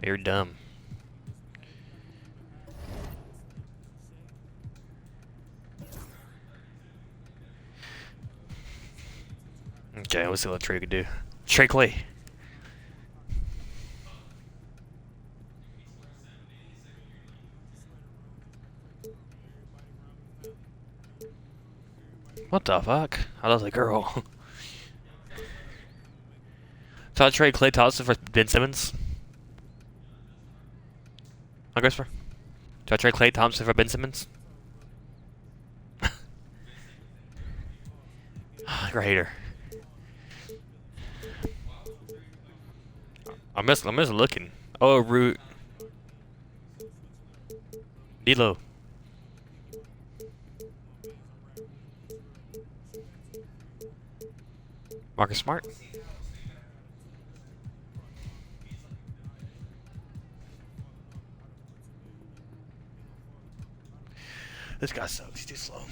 You're dumb. Okay, let's see what Trey could do. Trey Clay. What the fuck? I was like, girl. So I trade Klay Thompson for Ben Simmons. Huh, Christopher? Do I trade Klay Thompson for Ben Simmons? You're a hater. I'm just looking. Oh, Root. D'Lo. Marcus Smart. This guy sucks. He's too slow.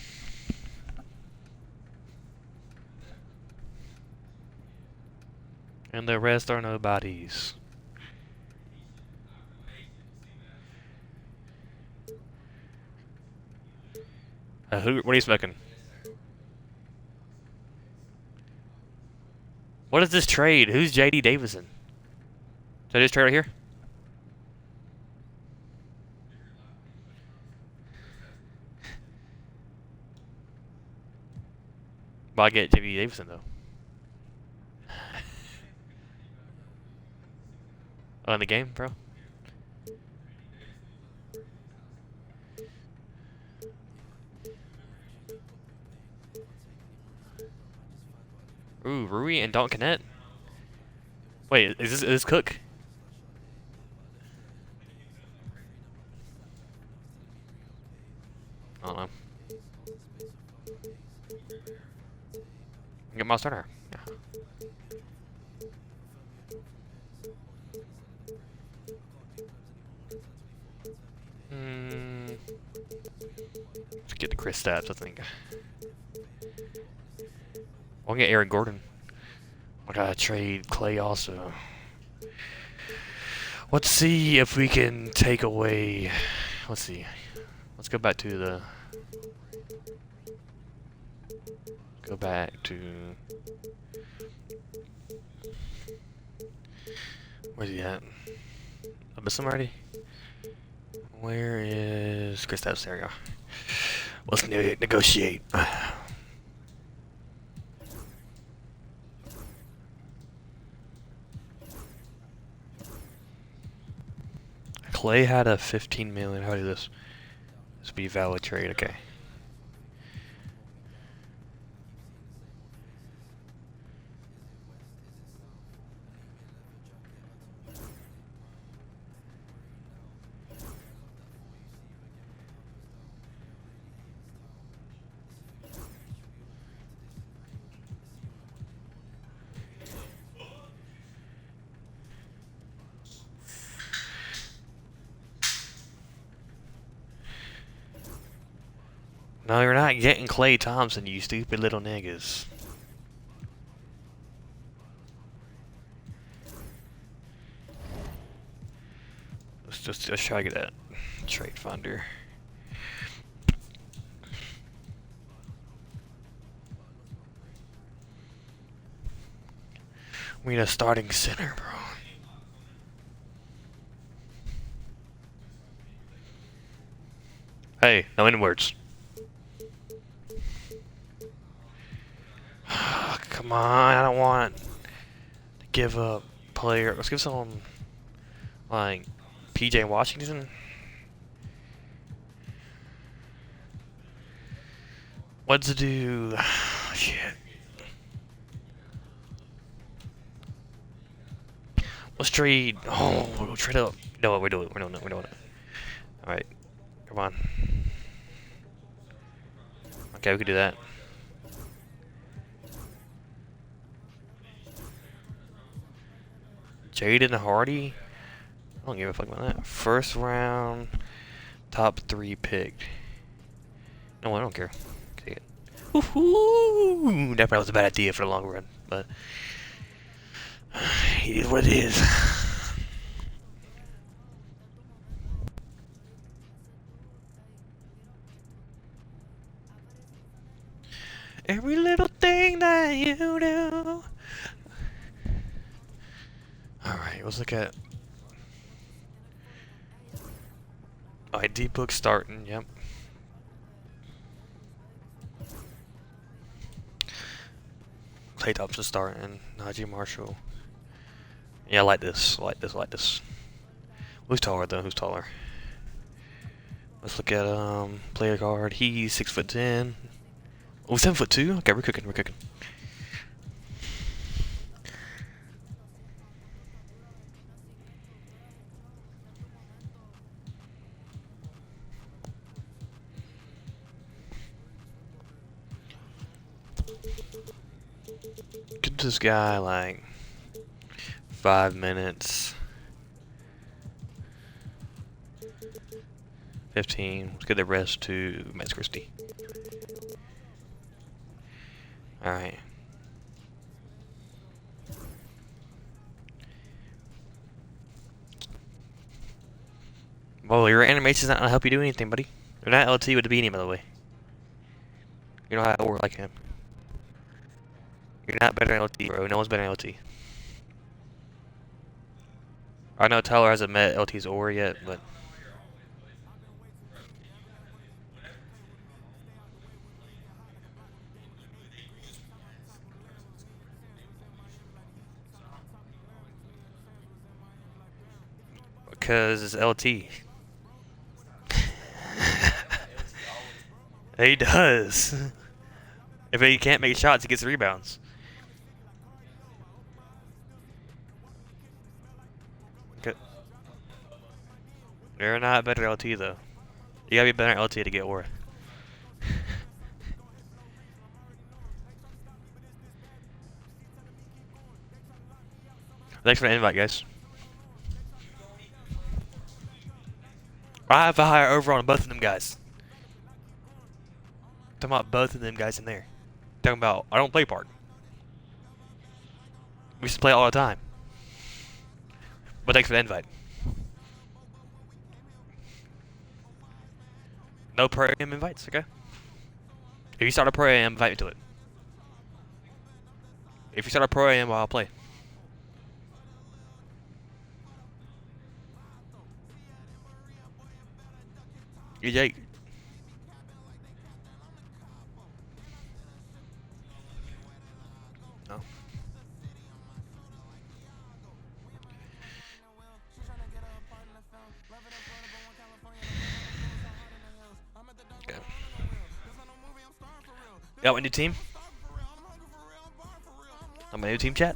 And the rest are nobodies. What are you smoking? What is this trade? Who's JD Davison? Is that his trade right here? Well, I get JD Davison though. Oh, in the game, bro? Ooh, Rui and Don Connett. Wait, is this Cook? I don't know. Get Miles Turner. Yeah. Let's get the Chris Stapps, I think. I'll get Aaron Gordon. I gotta trade Clay also. Let's see if we can take away. Let's see. Let's go back to the. Go back to. Where's he at? I missed him already. Where is Chris Stapps? There we go. Let's negotiate. Clay had a 15 million. How do this? This be valid trade. Okay. No, you're not getting Klay Thompson, you stupid little niggas. Let's try to get that trade finder. We need a starting center, bro. Hey, no in words. Come on, I don't want to give up player. Let's give someone like PJ Washington. What's to do? Shit. Let's trade. Oh, we'll trade up. No, we're doing it. We're doing it. We're doing it. All right, come on. Okay, we can do that. Jaden Hardy. I don't give a fuck about that. First round, top 3 picked. No, I don't care. Take it. Woohoo! That probably was a bad idea for the long run, but it is what it is. Every little thing that you do. Alright, let's look at ID book starting, yep. Clay Thompson starting, Najee Marshall. Yeah, I like this, I like this, I like this. Who's taller though? Who's taller? Let's look at player card. He's 6'10". Oh, 7'2". Okay, we're cooking, we're cooking. Give this guy like 5 minutes. 15. Let's give the rest to Max Christie. Alright. Well, your animation's not gonna help you do anything, buddy. You're not LT with the beanie, by the way. You know how I work like him. You're not better than LT, bro. No one's better than LT. I know Tyler hasn't met LT's aura yet, but... Because it's LT. He does. If he can't make shots, he gets rebounds. Okay. You're not better than LT though. You gotta be better than LT to get aura. Thanks for the invite, guys. I have a higher overall on both of them guys. Talking about both of them guys in there. Talking about, I don't play Park. We used to play all the time. But thanks for the invite. No Pro AM invites, okay? If you start a Pro AM, invite me to it. If you start a Pro AM, well, I'll play. EJ. No. Okay. Got my new team? On my new team chat?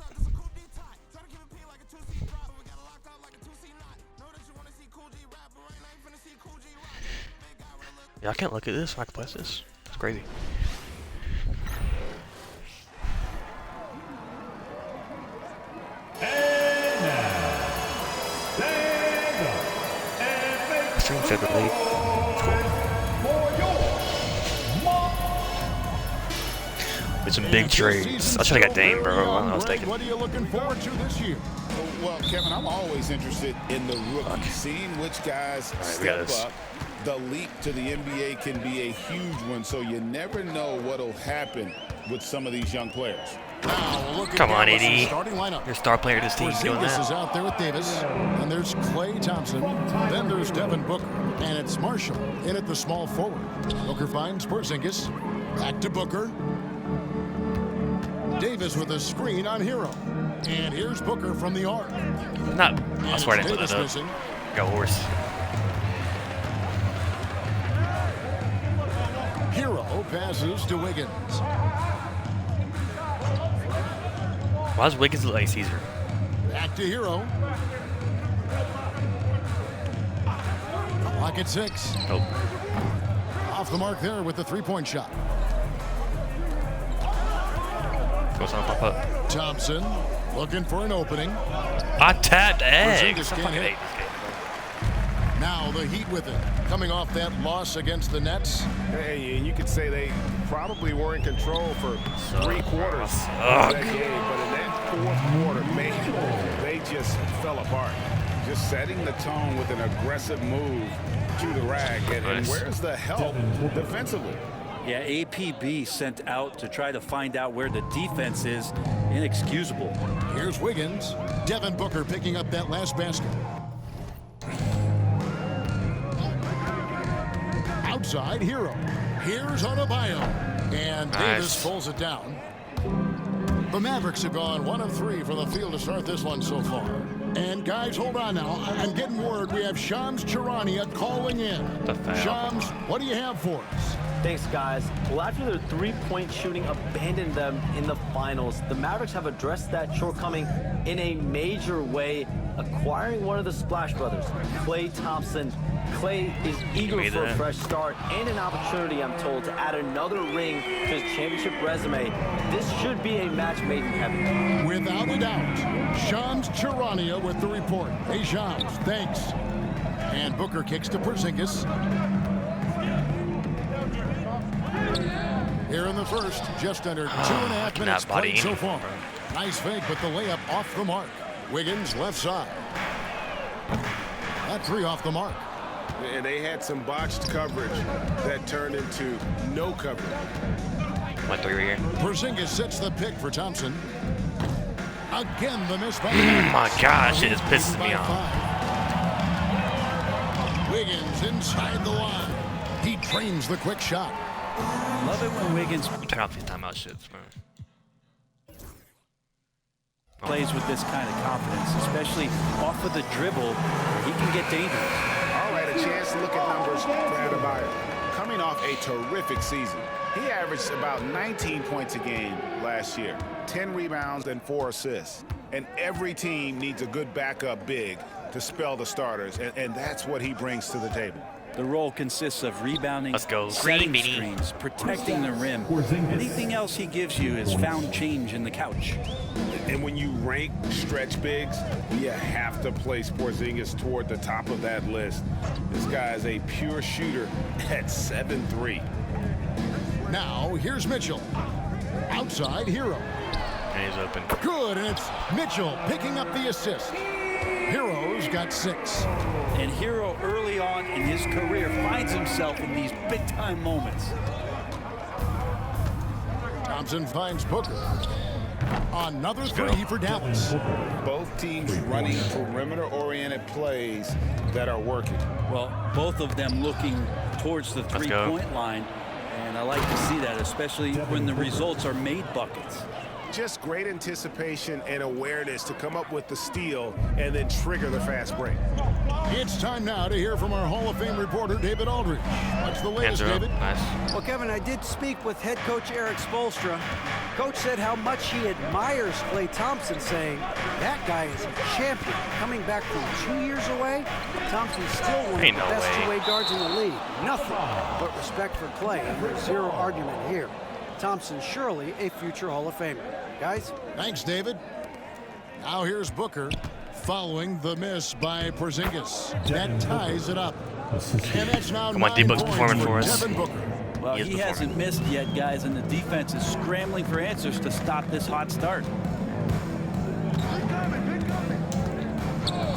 Yeah, I can't look at this. I can place this. It's crazy. Stream separately. It's cool. With some big trades. I should have got Dame, bro. I was taking. What are you looking forward to this year? Well, Kevin, I'm always interested in the rookies, seeing which guys step up. The leap to the NBA can be a huge one, so you never know what'll happen with some of these young players. Come on, AD. Your star player of this team doing that. Is out there with Davis, and there's Klay Thompson. Then there's Devin Booker, and it's Marshall in at the small forward. Booker finds Porzingis. Back to Booker. Davis with a screen on Hero. And here's Booker from the arc. Not, I swear I didn't put that up. Go horse. Hero passes to Wiggins. Why does Wiggins look like Caesar? Back to Hero. Clock at 6. Oh. Off the mark there with the three-point shot. Goes on pop up. Thompson looking for an opening. I tapped egg. Porzingis can't hit. Now the Heat with it. Coming off that loss against the Nets. Hey, and you could say they probably were in control for 3 quarters of that game, but in that 4th quarter, man, they just fell apart. Just setting the tone with an aggressive move to the rack. And where's the help defensively? Yeah, APB sent out to try to find out where the defense is. Inexcusable. Here's Wiggins. Devin Booker picking up that last basket. Outside, Hero. Here's Adebayo. And Davis pulls it down. The Mavericks have gone 1 of 3 from the field to start this one so far. And guys, hold on now. I'm getting word we have Shams Charania calling in. Shams, what do you have for us? Thanks, guys. Well, after their three-point shooting abandoned them in the finals, the Mavericks have addressed that shortcoming in a major way, acquiring one of the Splash Brothers, Klay Thompson. Klay is eager for a fresh start and an opportunity, I'm told, to add another ring to his championship resume. This should be a match made in heaven. Without a doubt. Shams Charania with the report. Hey, Shams, thanks. And Booker kicks to Porzingis. Here in the first, just under 2.5 minutes played so far. Nice fake, but the layup off the mark. Wiggins left side. That 3 off the mark. And they had some botched coverage that turned into no coverage. My 3 right here. Porzingis sets the pick for Thompson. Again, the miss by my gosh, it is pissing me off. Wiggins inside the line. He trains the quick shot. Love it when Wiggins turn off these timeout shits, man. Plays with this kind of confidence, especially off of the dribble. He can get dangerous. All right, a chance to look at numbers for Adebayo. Coming off a terrific season. He averaged about 19 points a game last year, 10 rebounds and 4 assists. And every team needs a good backup big to spell the starters, and that's what he brings to the table. The role consists of rebounding, setting screens, protecting the rim. Anything else he gives you is found change in the couch. And when you rank stretch bigs, you have to place Porzingis toward the top of that list. This guy is a pure shooter at 7'3". Now, here's Mitchell. Outside, Hero. And he's open. Good, and it's Mitchell picking up the assist. Hero's got 6. And Hero early on in his career finds himself in these big-time moments. Thompson finds Booker. Another 3 for Dallas. Both teams running perimeter-oriented plays that are working. Well, both of them looking towards the three-point line. And I like to see that, especially when the results are made buckets. Just great anticipation and awareness to come up with the steal and then trigger the fast break. It's time now to hear from our Hall of Fame reporter, David Aldridge. What's the latest, David? Nice. Well, Kevin, I did speak with head coach Eric Spoelstra. Coach said how much he admires Klay Thompson, saying that guy is a champion. Coming back from 2 years away, Thompson's still one of the best two-way guards in the league. Nothing but respect for Klay. There's zero argument here. Thompson surely a future Hall of Famer. Guys? Thanks, David. Now here's Booker following the miss by Porzingis. That ties it up. And that's now 9 points performing for us. Devin Booker. Well, he hasn't missed yet, guys, and the defense is scrambling for answers to stop this hot start.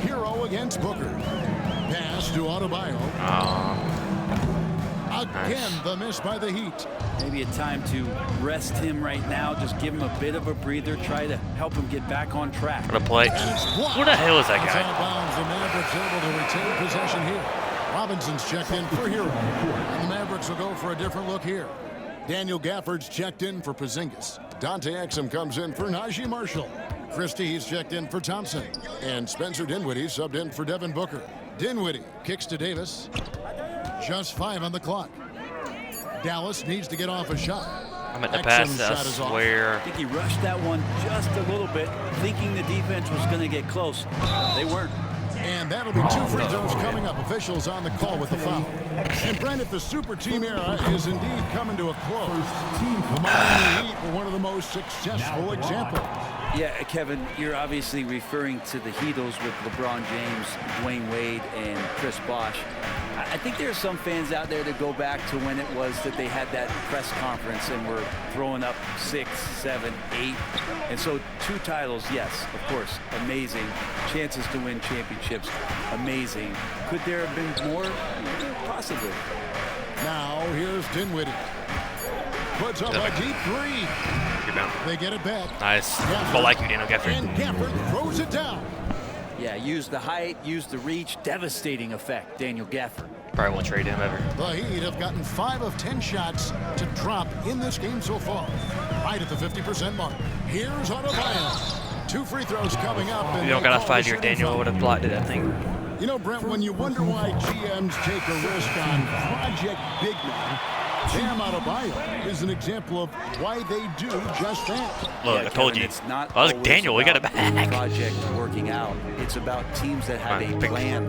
Hero against Booker. Pass to Adebayo. Again, the miss by the Heat. Maybe a time to rest him right now. Just give him a bit of a breather. Try to help him get back on track. What a play. Who the hell is that guy? Bounds. The Mavericks able to retain possession here. Robinson's checked in for Hero. And the Mavericks will go for a different look here. Daniel Gafford's checked in for Porzingis. Dante Exum comes in for Najee Marshall. Christie's checked in for Thompson. And Spencer Dinwiddie subbed in for Devin Booker. Dinwiddie kicks to Davis. Just 5 on the clock. Dallas needs to get off a shot. I meant to pass that, I swear. I think he rushed that one just a little bit, thinking the defense was going to get close. They weren't. And that'll be 2 free throws coming up. Officials on the call with the foul. And Brent, if the super team era is indeed coming to a close, the Miami Heat were one of the most successful examples. Yeah, Kevin, you're obviously referring to the Heatles with LeBron James, Dwayne Wade, and Chris Bosh. I think there are some fans out there that go back to when it was that they had that press conference and were throwing up 6, 7, 8. And so 2 titles, yes, of course, amazing. Chances to win championships, amazing. Could there have been more? Possibly. Now here's Dinwiddie. Puts up a deep 3. They get it back. Nice. I like you, Daniel Gafford. And Gafford throws it down. Yeah, use the height, use the reach. Devastating effect, Daniel Gafford. Probably won't trade him ever. The Heat have gotten 5 of 10 shots to drop in this game so far. Right at the 50% mark. Here's Adebayo. 2 free throws coming up. You don't got a 5-year Daniel would have blocked it, I think. You know, Brent, when you wonder why GMs take a risk on Project Big Man, Bam Adebayo is an example of why they do just that. Look, I told you. It's not I was like, Daniel, we got it back. Project working out. It's about teams that have a plan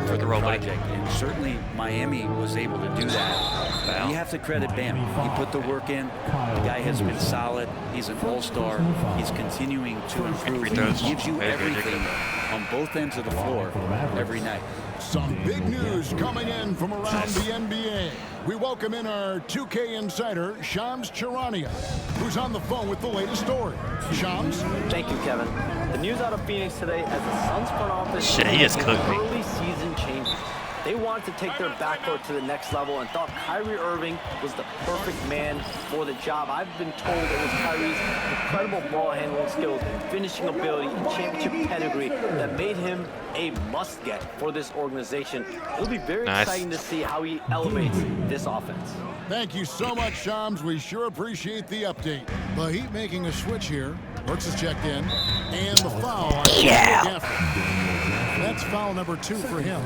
for the project, and certainly Miami was able to do that. You have to credit Bam. He put the work in. The guy has been solid. He's an all-star. He's continuing to improve. He gives you everything on both ends of the floor every night. Some big news coming in from around the NBA. We welcome in our 2K insider, Shams Charania, who's on the phone with the latest story. Shams? Thank you, Kevin. The news out of Phoenix today as the Suns front office Shit, he has cooked me. early season changes. They wanted to take their backcourt to the next level and thought Kyrie Irving was the perfect man for the job. I've been told it was Kyrie's incredible ball handling skills, finishing ability, and championship pedigree that made him a must-get for this organization. It'll be very exciting to see how he elevates this offense. Thank you so much, Shams. We sure appreciate the update. The Heat making a switch here. Brooks is checked in. And the foul. That's foul number 2 for him.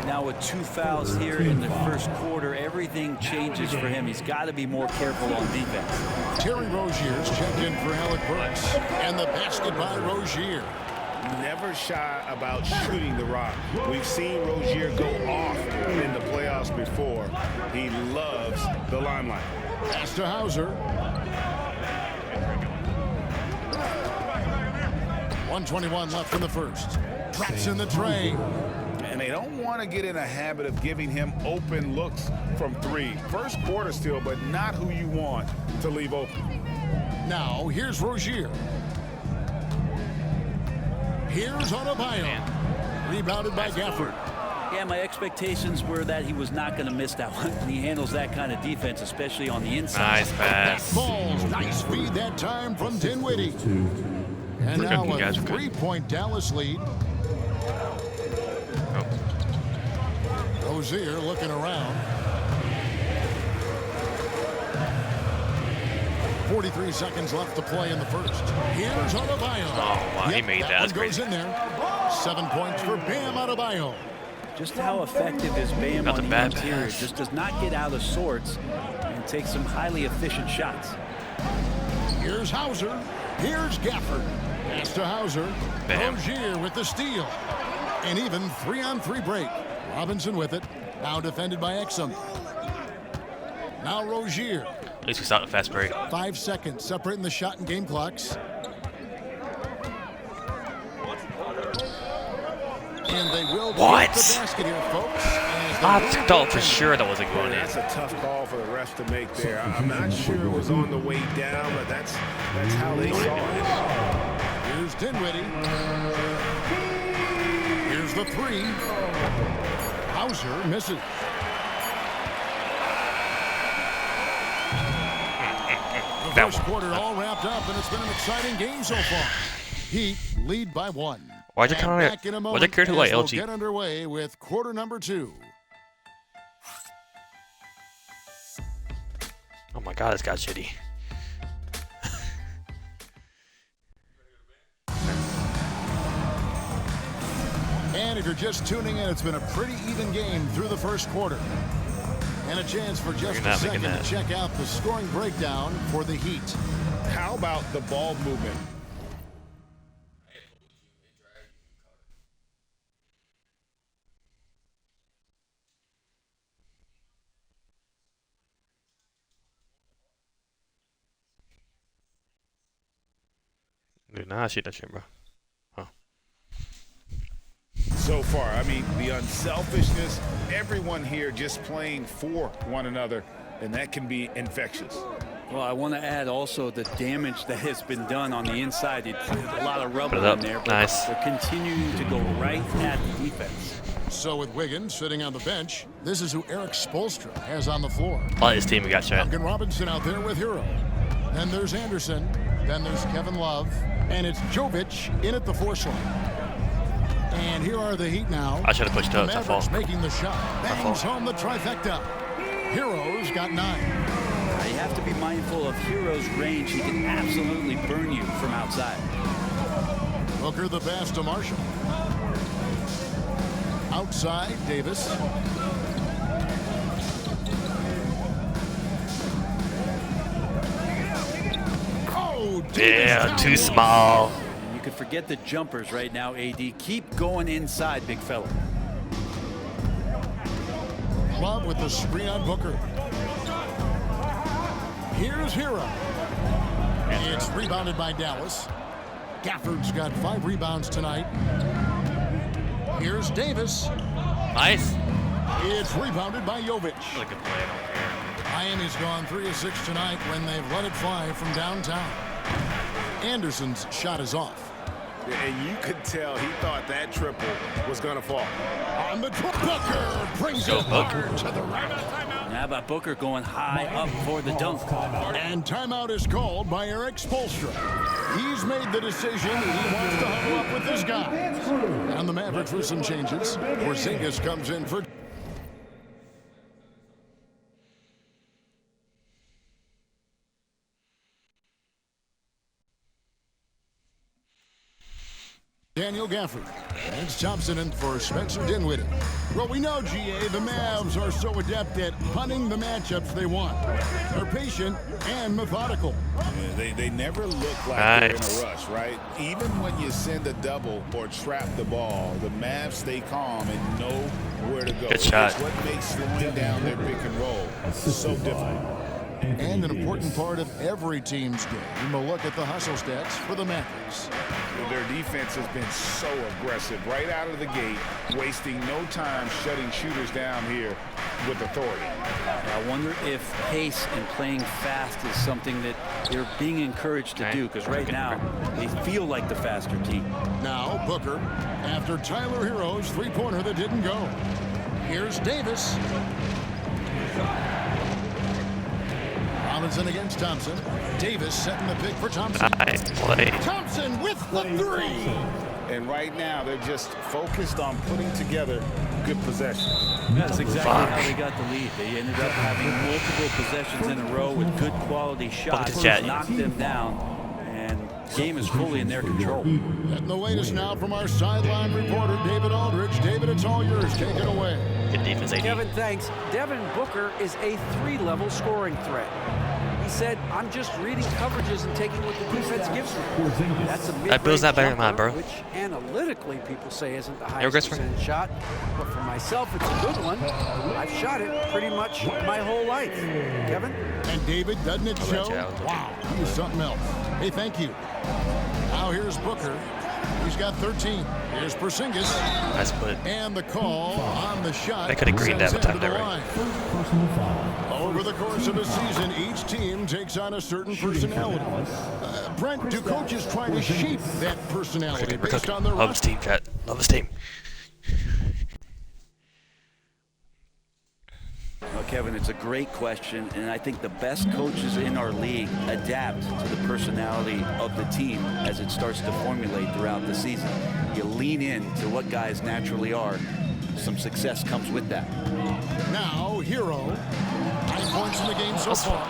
Now with 2 fouls here in the first quarter, everything changes for him. He's got to be more careful on defense. Terry Rozier's checked in for Alec Burks. And the basket by Rozier. Never shy about shooting the rock. We've seen Rozier go off in the playoffs before. He loves the limelight. Pass to Hauser. 1:21 left in the first. Drops in the tray. And they don't want to get in a habit of giving him open looks from 3. First quarter still, but not who you want to leave open. Now, here's Rozier. Here's Adebayo. Rebounded by Gafford. Yeah, my expectations were that he was not going to miss that one. And he handles that kind of defense, especially on the inside. Nice pass. Balls. Nice feed that time from Dinwiddie. And now a 3-point Dallas lead. Rozier looking around. 43 seconds left to play in the first. Here's Adebayo. Oh, wow, he made that. One goes in there. 7 points for Bam Adebayo. Just how effective is Bam on the interior? Just does not get out of sorts and takes some highly efficient shots. Here's Hauser. Here's Gafford. Pass to Hauser. Rozier with the steal. And even 3-on-3 break. Robinson with it. Now defended by Exum. Now Rozier. At least we stopped a fast break. 5 seconds separating the shot and game clocks. And they will what? Get the basket here, folks. I thought for sure that wasn't going in. That's a tough call for the refs to make there. I'm not sure it was on the way down, but that's how they saw it. Here's Dinwiddie. Here's the 3. Hauser misses. The first quarter all wrapped up, and it's been an exciting game so far. Heat lead by 1. Why'd you kind of why'd they care to like LG? Get underway with quarter number 2. Oh my God, this guy's shitty. And if you're just tuning in, it's been a pretty even game through the first quarter. And a chance for just a second to check out the scoring breakdown for the Heat. How about the ball movement? Dude, nah, I see that shit, bro. Huh. So far, I mean, the unselfishness, everyone here just playing for one another, and that can be infectious. Well, I want to add also the damage that has been done on the inside. It's a lot of rubber in there, but nice. They're continuing to go right at the defense. So with Wiggins sitting on the bench, this is who Eric Spoelstra has on the floor. A lot of his team got shot. Duncan Robinson out there with Hero. Then there's Anderson. Then there's Kevin Love. And it's Jovic in at the 4 slot. And here are the Heat now. I should have pushed up. The Mavericks making the shot. Bangs home the trifecta. Hero's got 9. You have to be mindful of Hero's range. He can absolutely burn you from outside. Booker the pass to Marshall. Outside, Davis. Oh, yeah, too small. You could forget the jumpers right now, AD. Keep going inside, big fella. Love with the screen on Booker. Here's Hero. It's rebounded by Dallas. Gafford's got 5 rebounds tonight. Here's Davis. Nice. It's rebounded by Jovic. Really good play. I don't care. Miami's gone 3 of 6 tonight when they've let it fly from downtown. Anderson's shot is off. And you could tell he thought that triple was going to fall. On the Booker brings it hard to the rim. How about Booker going high up for the dunk? And timeout is called by Eric Spoelstra. He's made the decision. He wants to huddle up with this guy. And the Mavericks with some changes. Porzingis comes in for... Daniel Gafford. And it's Thompson in for Spencer Dinwiddie. Well, we know, GA, the Mavs are so adept at punting the matchups they want. They're patient and methodical. Yeah, they never look like they're in a rush, right? Even when you send a double or trap the ball, the Mavs stay calm and know where to go. Good shot. It's what makes slowing down their pick and roll so difficult. And an important part of every team's game, we'll look at the hustle stats for the Mavericks. Well, their defense has been so aggressive right out of the gate, wasting no time shutting shooters down here with authority. I wonder if pace and playing fast is something that they're being encouraged to do, because right now they feel like the faster team. Now Booker, after Tyler Hero's 3-pointer that didn't go. Here's Davis. Robinson against Thompson. Davis setting the pick for Thompson. Nice play. Thompson with the 3. And right now they're just focused on putting together good possession. That's exactly how they got the lead. They ended up having multiple possessions in a row with good quality shots, knocked them down, and the game is fully in their control. And the latest now from our sideline reporter, David Aldridge. David, it's all yours. Take it away. Good defense, AD. Kevin, thanks. Devin Booker is a 3-level scoring threat. He said, I'm just reading coverages and taking what the defense gives me. That's a That bill's not better than mine, bro. which analytically people say isn't the highest percentage shot. But for myself, it's a good one. I've shot it pretty much my whole life. Kevin? And David, doesn't it show? Wow, he's something else. Hey, thank you. Now here's Booker. He's got 13. Here's Porzingis. Nice play. And the call on the shot. They could have greened that time there, right? Over the course of a season, each team takes on a certain personality. Brent, do coaches try to shape that personality based on their Love his team, chat. Love his team. Well, Kevin, it's a great question, and I think the best coaches in our league adapt to the personality of the team as it starts to formulate throughout the season. You lean in to what guys naturally are. Some success comes with that. Now, Hero. 9 points in the game so far.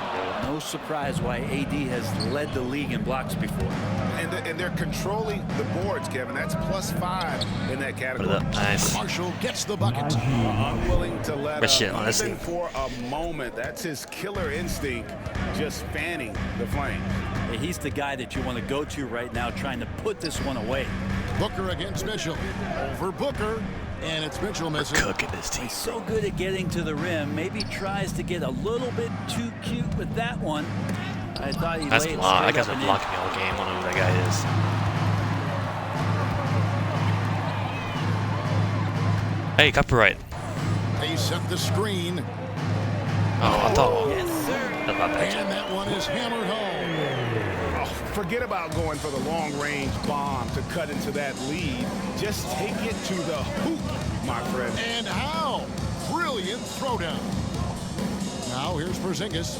No surprise why AD has led the league in blocks before. And they're controlling the boards, Kevin. That's +5 in that category. Nice. Marshall gets the bucket. Unwilling to let up, honestly. even for a moment. That's his killer instinct, just fanning the flames. Hey, he's the guy that you want to go to right now, trying to put this one away. Booker against Mitchell. Over Booker. And it's Mitchell missing. Cooking this team. He's so good at getting to the rim. Maybe tries to get a little bit too cute with that one. I thought he That's laid block. straight That guy's up been and blocking me all game. I don't know who that guy is. Hey, copyright. They set the screen. Oh, I thought. Yes, sir. That's not that. And that one is hammered home. Oh, forget about going for the long-range bomb to cut into that lead. Just take it to the hoop, my friend. And how? Brilliant throwdown. Now here's Porzingis.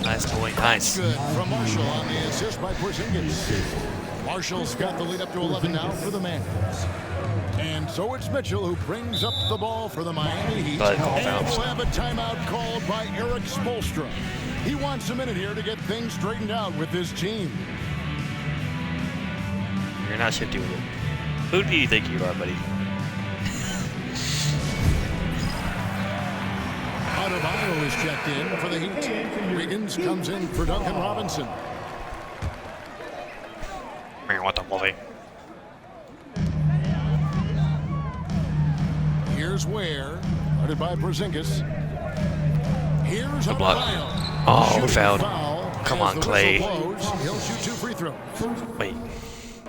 Nice boy. Nice. Good from Marshall on the assist by Porzingis. Marshall's got the lead up to 11 now for the Mavericks. And so it's Mitchell who brings up the ball for the Miami Heat. But call and fouls. we'll have a timeout called by Eric Spoelstra. He wants a minute here to get things straightened out with this team. You're not shifty with it. Who do you think you are, buddy? Adebayo is checked in for the Heat. Wiggins comes in for Duncan Robinson. Man, what the movie? Here's Ware, guarded by Porzingis. Here's Good block. Adebayo. Oh, Shooting fouled. foul Come as on, the Clay. whistle blows. He'll shoot 2 free throws. Wait.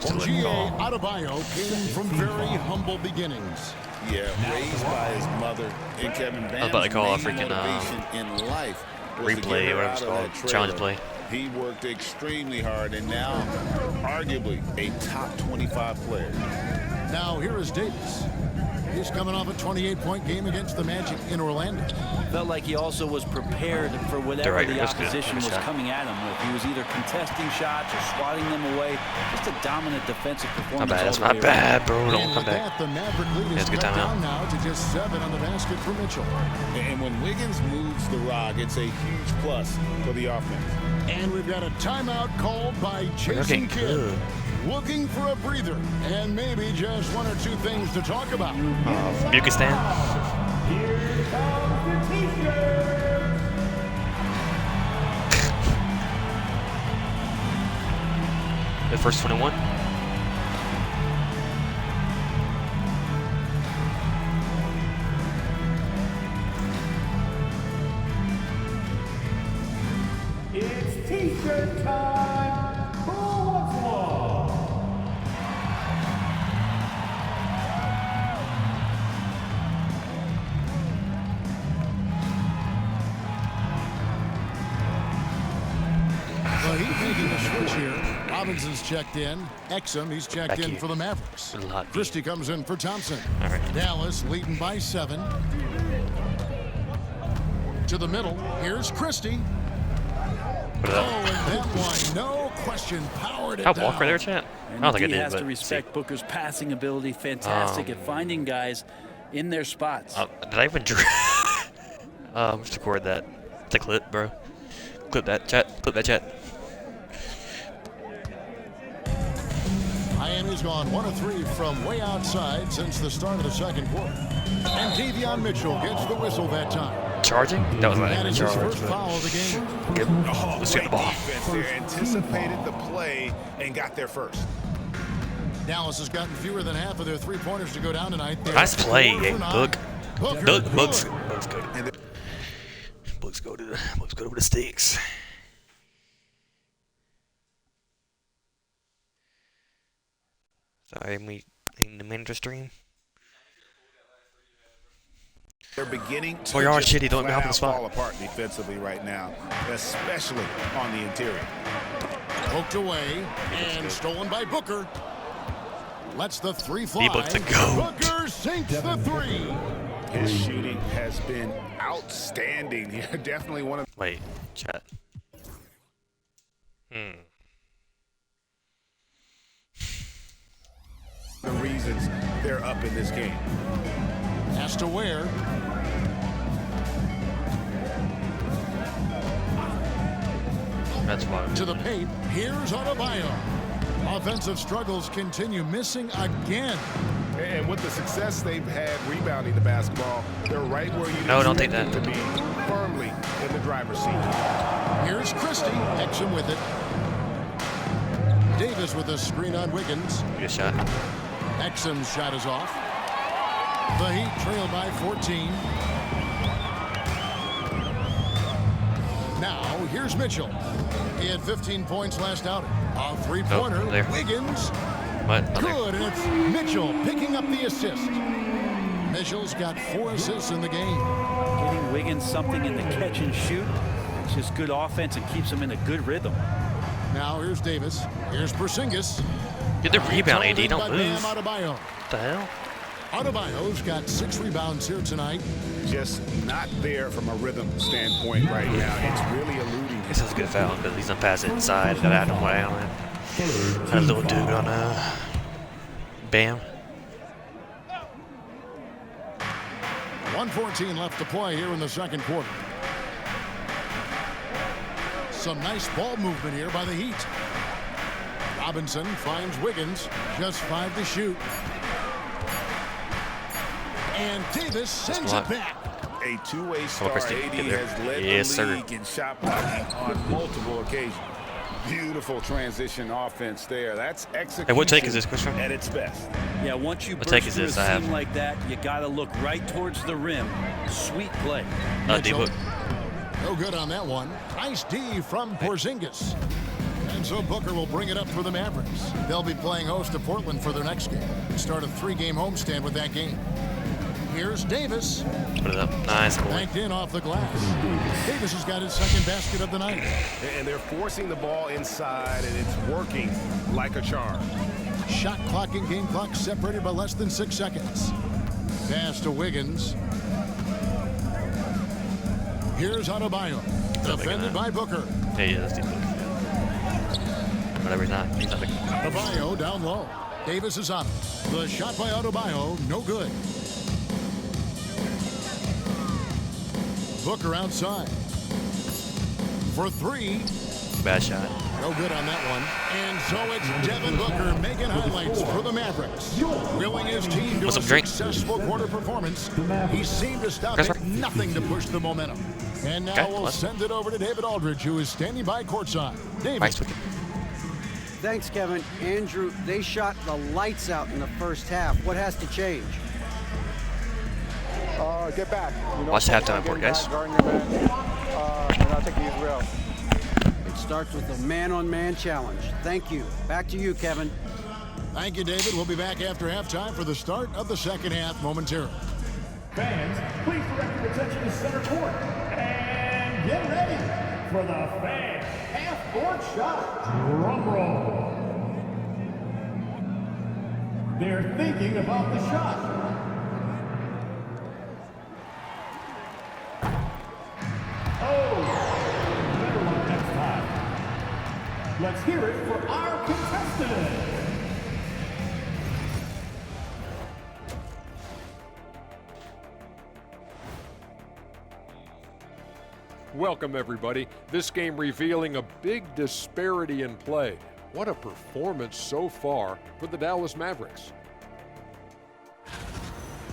G.A. Adebayo came from very humble beginnings. Yeah, raised by his mother and Kevin Bam's I was about to call a main freaking motivation in life was to get replay, her whatever out it's of called, that trailer. challenge play. He worked extremely hard and now arguably a top 25 player. Now here is Davis. He's coming off a 28-point game against the Magic in Orlando. Felt like he also was prepared for whatever Right, the that's good. opposition was Good shot. coming at him with. He was either contesting shots or swatting them away. Just a dominant defensive performance. Not bad. That's all the not way around. bad, bro. And Don't with come back. that, the Maverick lead is That's a good cut timeout. down now to just 7 on the basket for Mitchell. And when Wiggins moves the rock, it's a huge plus for the offense. And we've got a timeout called by We're Jason looking Kidd. good. Looking for a breather and maybe just 1 or 2 things to talk about. Bukistan. Here comes the T-shirt. The first 21. It's T-shirt time. Who wants one? The Heat making a switch here. Robinson's checked in. Exum, he's checked Back in here. for the Mavericks. Good luck. Christie comes in for Thompson. All right. Dallas leading by 7. To the middle. Here's Christie. Put it Oh, up. and that one, no question, powered it I down. walk right there, champ. I And don't think I he did, has but to respect Booker's passing ability. Fantastic at finding guys in their spots. did I even just record that? It's a clip, bro. Clip that chat. Clip that chat. Miami's gone 1 of 3 from way outside since the start of the second quarter. And Davion Mitchell gets the whistle that time. Charging? That was not That even is his charge. first foul of the game. Oh, Let's get the ball. defense there. Anticipated the play and got there first. Dallas has gotten fewer than half of their 3-pointers to go down tonight. They're Nice play, 4 for hey, 9. Book. Booker, Book, good. Books go to. Books go to the stakes. Sorry, we in the manager stream. They're beginning to Oh, you're all just shitty. Don't flat help the out spot. fall apart defensively right now, especially on the interior. Poked away and stolen by Booker. Lets the 3 fly. D-Book's a goat. Booker sinks the 3. His shooting has been outstanding here. Definitely one of Wait, chat. the reasons they're up in this game. Has to wear. That's fine. To the paint, here's Adebayo. Offensive struggles continue, missing again. And with the success they've had rebounding the basketball, they're right where you don't take them that. to be, firmly in the driver's seat. Here's Christie, Exum with it. Davis with a screen on Wiggins. Good shot. Exum's shot is off. The Heat trail by 14. Now, here's Mitchell. He had 15 points last outing. A three-pointer, Wiggins. Good, and it's Mitchell picking up the assist. Mitchell's got 4 assists in the game. Getting Wiggins something in the catch and shoot. It's just good offense and keeps him in a good rhythm. Now here's Davis. Here's Porzingis. Get the rebound, AD. Don't move. Adebayo. What the hell? Adebayo's got 6 rebounds here tonight. Just not there from a rhythm standpoint right now. It's really eluding. This is a good foul because he's gonna pass it inside. Got Adam way on it. Got a little dude on Bam. 1:14 left to play here in the second quarter. Some nice ball movement here by the Heat. Robinson finds Wiggins. Just 5 to shoot. And Davis sends it back. A two-way star. AD has led the league in shot blocking on multiple occasions. Beautiful transition offense there. That's execution. Hey, what take is this, Christian? At its best. Yeah, once you what burst take is through this? a I have seam like that, you got to look right towards the rim. Sweet play. D-Book. No good on that one. Nice D from Porzingis. And so Booker will bring it up for the Mavericks. They'll be playing host to Portland for their next game. Start a 3-game homestand with that game. Here's Davis. Put it up. Nice boy. Banked in off the glass. Davis has got his second basket of the night. And they're forcing the ball inside, and it's working like a charm. Shot clock and game clock separated by less than 6 seconds. Pass to Wiggins. Here's Adebayo. Defended by Booker. Yeah, that's D-Book. Whatever he's not. He's not the Adebayo down low. Davis is on it. The shot by Adebayo, no good. Booker outside. For 3. Bad shot. No good on that one. And so it's Devin Booker making highlights for the Mavericks. Willing his team to a successful quarter performance. He seemed to stop at nothing to push the momentum. And now we'll send it over to David Aldridge, who is standing by courtside. David. Thanks, Kevin. Andrew, they shot the lights out in the first half. What has to change? Get back. You know, watch the halftime report, guys. And I'll take these real. It starts with a man-on-man challenge. Thank you. Back to you, Kevin. Thank you, David. We'll be back after halftime for the start of the second half momentarily. Fans, please direct your attention to center court. And get ready for the fan half-court shot. Drum roll. They're thinking about the shot. Better luck next time. Let's hear it for our contestants. Welcome, everybody. This game revealing a big disparity in play. What a performance so far for the Dallas Mavericks.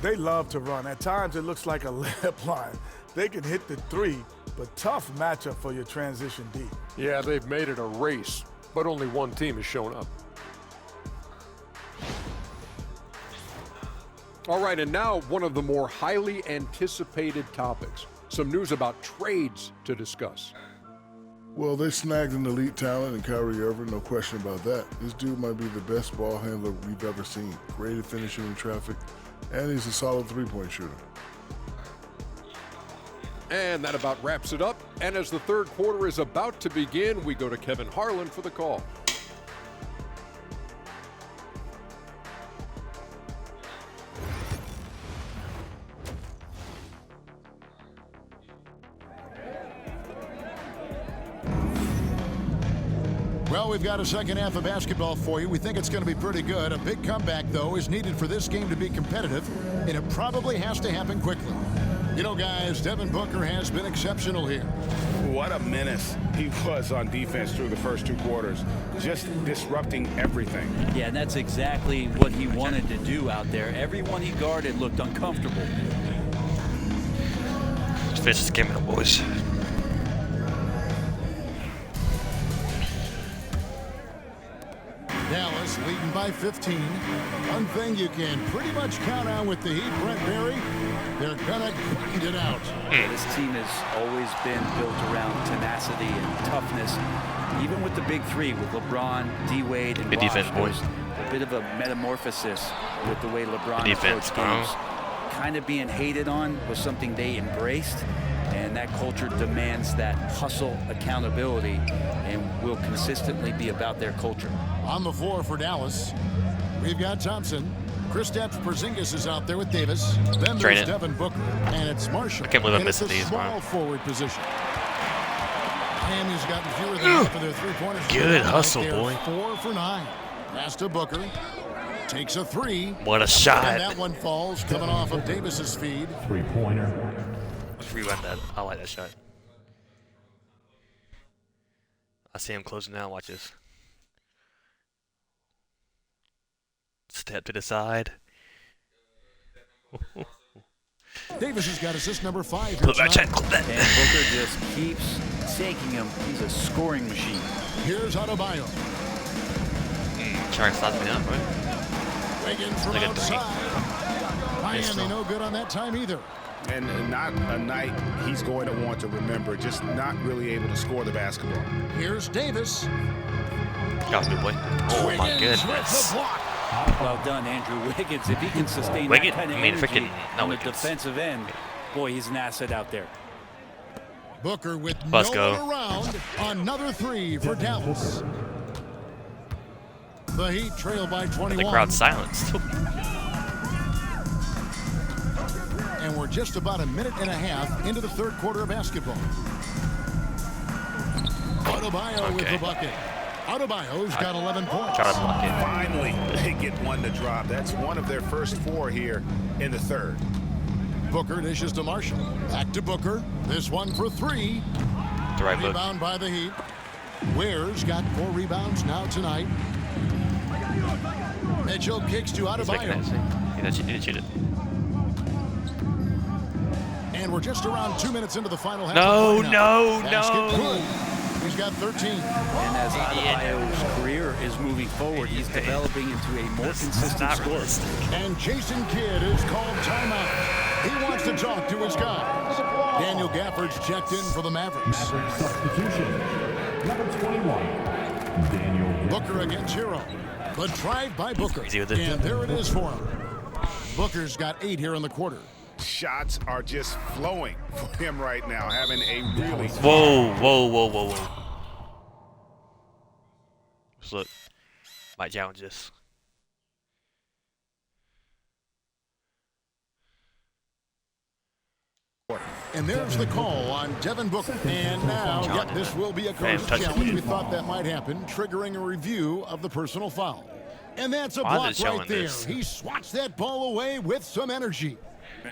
They love to run. At times, it looks like a layup line. They can hit the 3, but tough matchup for your transition D. Yeah, they've made it a race, but only one team has shown up. All right, and now one of the more highly anticipated topics. Some news about trades to discuss. Well, they snagged an elite talent in Kyrie Irving, no question about that. This dude might be the best ball handler we've ever seen. Great at finishing in traffic, and he's a solid three-point shooter. And that about wraps it up. And as the third quarter is about to begin, we go to Kevin Harlan for the call. Well, we've got a second half of basketball for you. We think it's going to be pretty good. A big comeback, though, is needed for this game to be competitive, and it probably has to happen quickly. You know, guys, Devin Booker has been exceptional here. What a menace he was on defense through the first 2 quarters. Just disrupting everything. Yeah, and that's exactly what he wanted to do out there. Everyone he guarded looked uncomfortable. Let's finish this game out, boys. Dallas leading by 15. One thing you can pretty much count on with the Heat, Brent Barry, they're gonna grind it out. This team has always been built around tenacity and toughness. Even with the big three, with LeBron, D-Wade, and Bosh, there's a bit of a metamorphosis with the way LeBron approached games. Kind of being hated on was something they embraced, and that culture demands that hustle, accountability, and will consistently be about their culture. On the floor for Dallas, we've got Thompson. Kristaps Porzingis is out there with Davis. Then there's Devin Booker, and it's Marshall. I can't believe I'm missing these, small forward position. Miami's gotten fewer than half of their three-pointers. Good hustle, boy. 4 for 9. Pass to Booker. Takes a 3. What a shot. And that one falls, coming off of Davis's feed. Three-pointer. Let's rewind that. I like that shot. I see him closing now. Watch this. Step to the side. Davis has got assist number 5. Clip that, check. Clip that. And Booker just keeps taking him. He's a scoring machine. Here's Adebayo. Trying to stop me up, right? Wiggins from outside. Miami no good on that time either. And not a night he's going to want to remember. Just not really able to score the basketball. Here's Davis. Got good boy. Oh my goodness. Well done, Andrew Wiggins. If he can sustain Wiggins, that kind of energy on the defensive end, boy, he's an asset out there. Booker with Let's no go. one around. Another 3 for Dallas. The Heat trail by 21. The crowd silenced. And we're just about a minute and a half into the third quarter of basketball. Adebayo with the bucket. Adebayo's got 11 points. Finally, they get one to drop. That's one of their first 4 here in the third. Booker dishes to Marshall. Back to Booker. This one for 3. The right book. Rebound by the Heat. Ware's got 4 rebounds now tonight. Mitchell kicks to Adebayo. He didn't shoot it. And we're just around 2 minutes into the final half. No. He's got 13. And as Adebayo's career is moving forward, he's developing into a more consistent scorer. And Jason Kidd is called timeout. He wants to talk to his guys. Daniel Gafford's checked in for the Mavericks. Substitution. Number 21, Daniel Booker against Hero. The drive by Booker. Easy with it. And there it is for him. Booker's got 8 here in the quarter. Shots are just flowing for him right now, having a really... Whoa. Just look. Might challenge this. And there's the call on Devin Booker. And now, this will be a coach's challenge. We thought that might happen, triggering a review of the personal foul. And that's a block right there. He swats that ball away with some energy.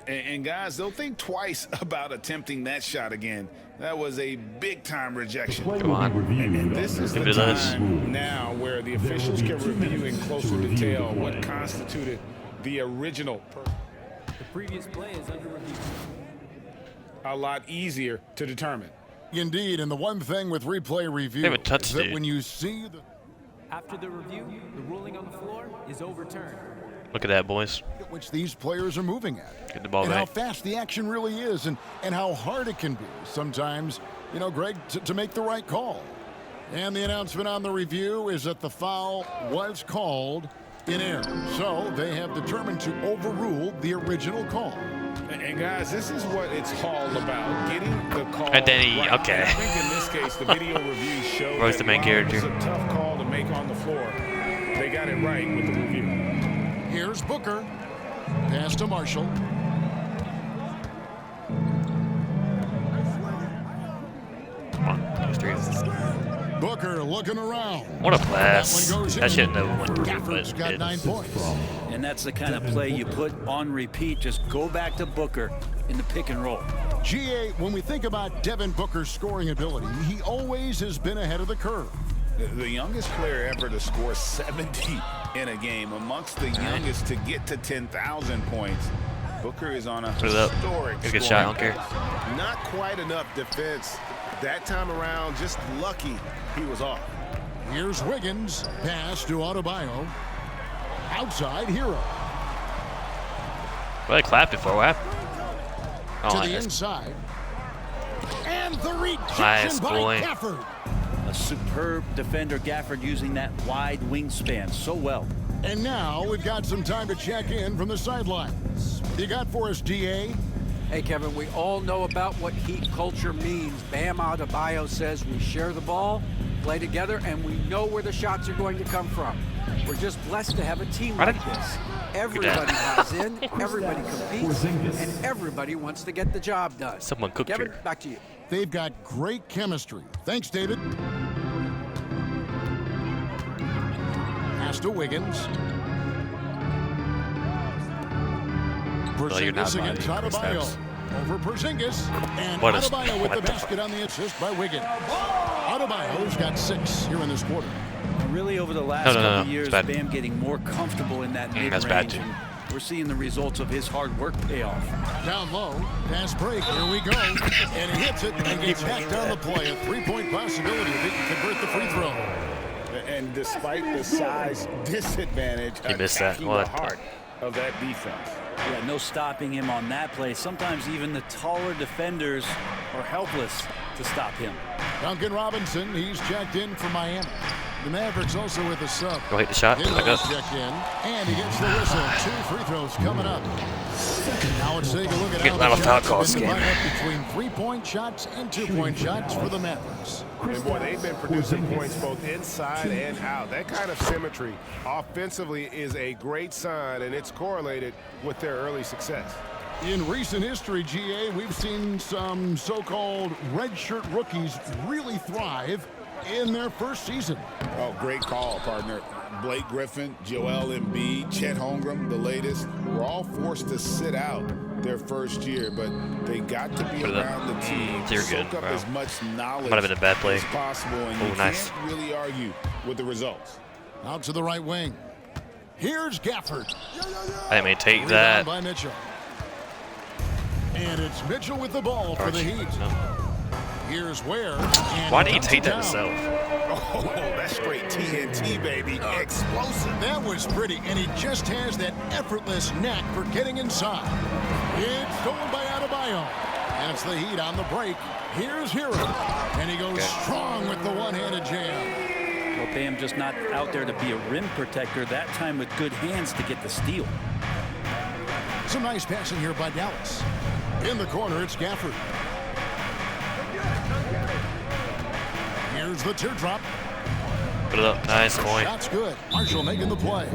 And guys, they'll think twice about attempting that shot again. That was a big-time rejection. Come on. And this is the time now where the officials can review in closer detail what constituted the original. The previous play is under review. A lot easier to determine. Indeed, and the one thing with replay review is that when you see the... After the review, the ruling on the floor is overturned. Look at that, boys. Which these players are moving at. Get the ball and back. how fast the action really is and how hard it can be sometimes, you know, Greg, to make the right call. And the announcement on the review is that the foul was called in error. So they have determined to overrule the original call. And guys, this is what it's all about, getting the call And then he, right. okay. And I think in this case, the video review showed Rose the main character. It was a tough call to make on the floor. They got it right with the review. Here's Booker. Pass to Marshall. Come on, 2 3. Booker Booker looking around. What a pass. That shouldn't have went through, Gafford's but got it 9 points. And that's the kind of play you put on repeat. Just go back to Booker in the pick and roll. GA, when we think about Devin Booker's scoring ability, he always has been ahead of the curve. The youngest player ever to score 70 in a game, amongst the youngest to get to 10,000 points. Booker is on a historic good shot, I don't care. Not quite enough defense that time around. Just lucky he was off. Here's Wiggins. Pass to Adebayo. Outside Hero. Well, I clapped before. What happened? Oh, to the inside. And the rejection nice by boy. Gafford. A superb defender, Gafford, using that wide wingspan so well. And now we've got some time to check in from the sidelines. You got for us, DA? Hey, Kevin, we all know about what Heat culture means. Bam Adebayo says we share the ball, play together, and we know where the shots are going to come from. We're just blessed to have a team like this. Everybody buys in, everybody competes, and everybody wants to get the job done. Someone cooked Kevin, here. back to you. They've got great chemistry. Thanks, David. Pass to Wiggins. You're not Porzingis against buying these Adebayo. steps. Over Porzingis. And What Adebayo with the what the basket on the assist by Wiggins. Adebayo's got 6 here in this quarter. Really, over the last couple of years, Bam getting more comfortable in that mid-range. That's bad, too. And we're seeing the results of his hard work pay off. Down low, pass break, here we go. And he hits it and gets back down the play. A 3-point possibility if he can convert the free throw. And despite the size disadvantage, He missed that. attacking Well, the heart of that defense. Yeah, no stopping him on that play. Sometimes even the taller defenders are helpless to stop him. Duncan Robinson, he's checked in for Miami. The Mavericks also with a sub. Go hit the shot. Dinwiddie's Back up. checked in, and he gets the whistle. 2 free throws coming up. Now let's take a look at Get how a lot the of foul shots have calls been game. divided up between 3-point shots and 2-point shots for the Mavericks. And boy, they've been producing points both inside and out. That kind of symmetry offensively is a great sign, and it's correlated with their early success. In recent history, GA, we've seen some so-called redshirt rookies really thrive in their first season. Oh, great call, partner. Blake Griffin, Joel Embiid, Chet Holmgren, the latest, were all forced to sit out their first year, but they got to be around the team, soak up as much knowledge Might have been a bad play. as possible, and you nice. can't really argue with the results. Out to the right wing. Here's Gafford. I may take Rebound that. by Mitchell. And it's Mitchell with the ball for the Heat. Here's Ware. Why did he take that himself? Oh, that's straight TNT, baby. Explosive. That was pretty, and he just has that effortless knack for getting inside. It's stolen by Adebayo. That's the Heat on the break. Here's Hero. And he goes strong with the one-handed jam. Well, Bam just not out there to be a rim protector, that time with good hands to get the steal. Some nice passing here by Dallas. In the corner, it's Gafford. Here's the teardrop. Put it up. Nice point. That's good. Marshall making the play.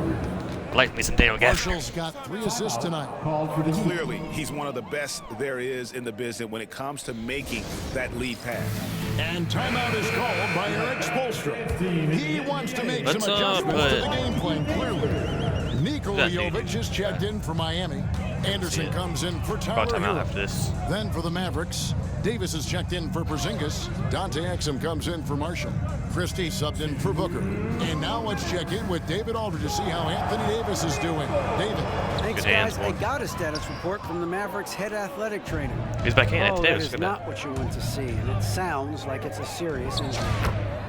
Like me some Daniel Gafford. Marshall's got 3 assists tonight. Clearly, he's one of the best there is in the business when it comes to making that lead pass. And timeout is called by Eric Spoelstra. He wants to make some adjustments to the game plan, clearly. Nikola Jovic is checked in for Miami. Anderson comes in for Tyler About timeout Hero. after this. Then for the Mavericks, Davis is checked in for Porzingis. Dante Exum comes in for Marshall. Christie subbed in for Booker. And now let's check in with David Aldridge to see how Anthony Davis is doing. David. Thanks, guys. I got a status report from the Mavericks head athletic trainer. He's back in. Oh, Anthony that Davis. is not what you want to see, and it sounds like it's a serious injury.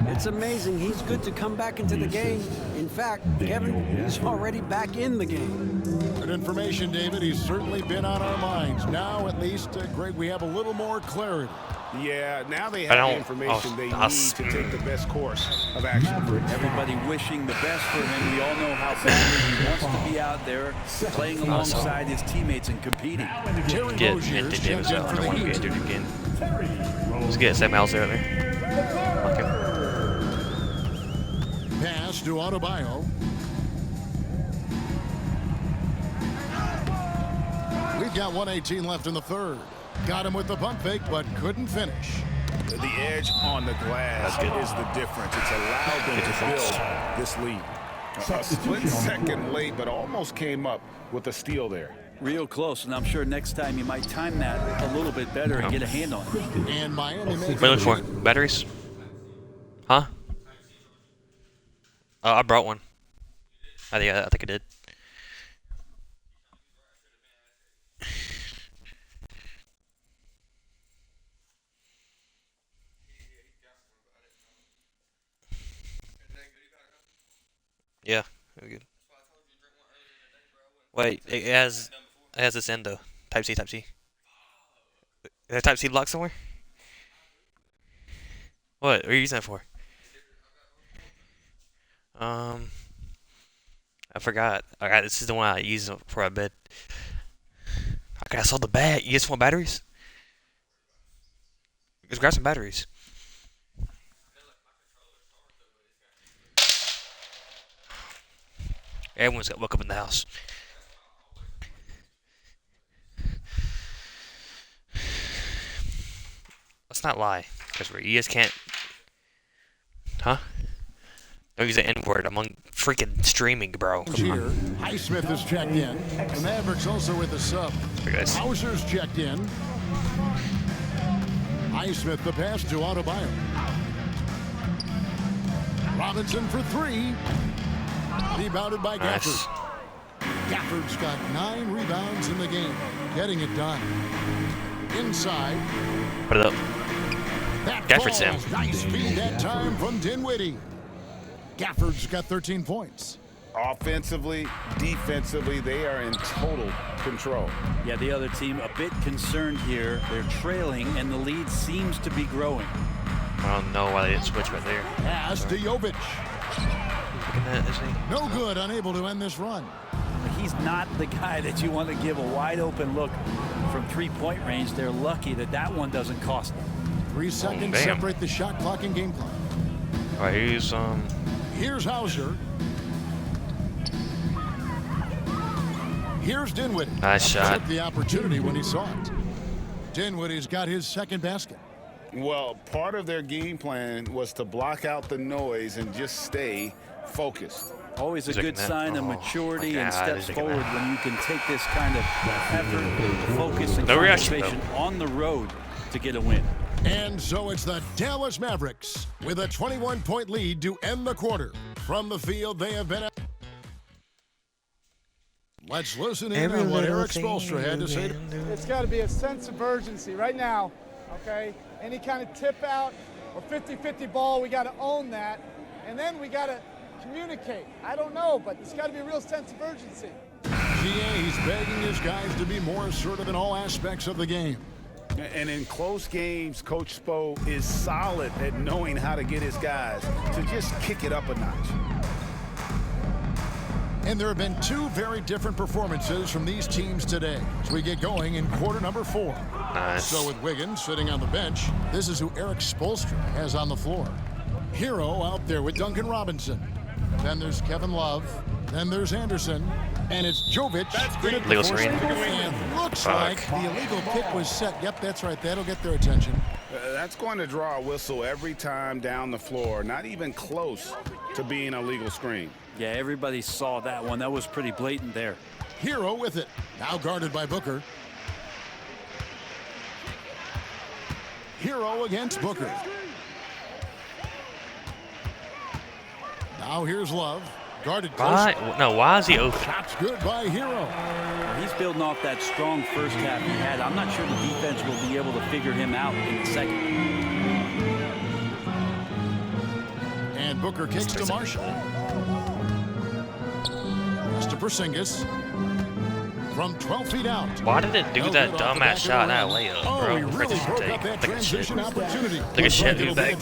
It's amazing. He's good to come back into the game. In fact, Kevin, he's already back in the game. Good information, David. He's certainly been on our minds. Now, at least, Greg, we have a little more clarity. Yeah, now they have the information they need to take the best course of action. Everybody wishing the best for him. We all know how badly he wants to be out there playing alongside his teammates and competing. Get Anthony Davis out. I don't want to get injured again. Let's get Sam House earlier. Okay. Pass to Adebayo. We've got 1:18 left in the third. Got him with the pump fake, but couldn't finish. The edge on the glass is the difference. It's allowed them to build this lead. A split second late, but almost came up with a steal there. Real close, and I'm sure next time you might time that a little bit better and get a hand on it. And Miami What are you looking for? Batteries? Huh? I brought one. I think I did. Yeah, very good. Wait, it has this end though. Type C, Type C. Is there a Type C block somewhere? What are you using that for? I forgot. Alright, this is the one I use for a bed. Okay, I saw the bat. You guys want batteries? Let's grab some batteries. Everyone's got woke up in the house. Let's not lie, because you guys can't. Huh? Don't use the N-word. I'm on freaking streaming, bro. Come on. Highsmith is checked in. The Mavericks also with a sub. Hauser's checked in. Highsmith the pass to Adebayo. Robinson for three. Rebounded by Gafford. Gafford's got 9 rebounds in the game. Getting it done. Inside. Put it up. Gafford's down. Nice feed that time from Dinwiddie. Gafford's got 13 points. Offensively, defensively, they are in total control. Yeah, the other team a bit concerned here. They're trailing, and the lead seems to be growing. I don't know why they didn't switch right there. Pass to Jovic. That, isn't he? No good, unable to end this run. He's not the guy that you want to give a wide open look from three-point range. They're lucky that that one doesn't cost them. 3 seconds separate the shot clock and game clock. All right, Here's Hauser. Here's Dinwiddie. Nice shot. Took the opportunity when he saw it. Dinwiddie's got his second basket. Well, part of their game plan was to block out the noise and just stay focused. Always a good sign of maturity and steps forward when you can take this kind of effort, focus, and concentration on the road to get a win. And so it's the Dallas Mavericks with a 21-point lead to end the quarter. From the field, they have been at. Let's listen in on what Erik Spoelstra had to say. It's got to be a sense of urgency right now, okay? Any kind of tip out or 50-50 ball, we got to own that. And then we got to communicate. I don't know, but it's got to be a real sense of urgency. GA's begging his guys to be more assertive in all aspects of the game. And in close games, Coach Spo is solid at knowing how to get his guys to just kick it up a notch. And there have been 2 very different performances from these teams today as we get going in quarter number 4. Nice. So with Wiggins sitting on the bench, this is who Erik Spoelstra has on the floor. Hero out there with Duncan Robinson. Then there's Kevin Love. Then there's Anderson. And it's Jovic. Legal screen. And looks like the illegal kick was set. Yep, that's right. That'll get their attention. That's going to draw a whistle every time down the floor. Not even close to being a legal screen. Yeah, everybody saw that one. That was pretty blatant there. Hero with it. Now guarded by Booker. Hero against Booker. Now here's Love. Guarded close. Why is he open? Shot's good by Hero. He's building off that strong first half he had. I'm not sure the defense will be able to figure him out in the second. And Booker kicks to Marshall. Pass to Porzingis. From 12 feet out. Why did it do that dumbass shot out layup, bro? He really broke up that transition opportunity. Look at shit, dude. Back.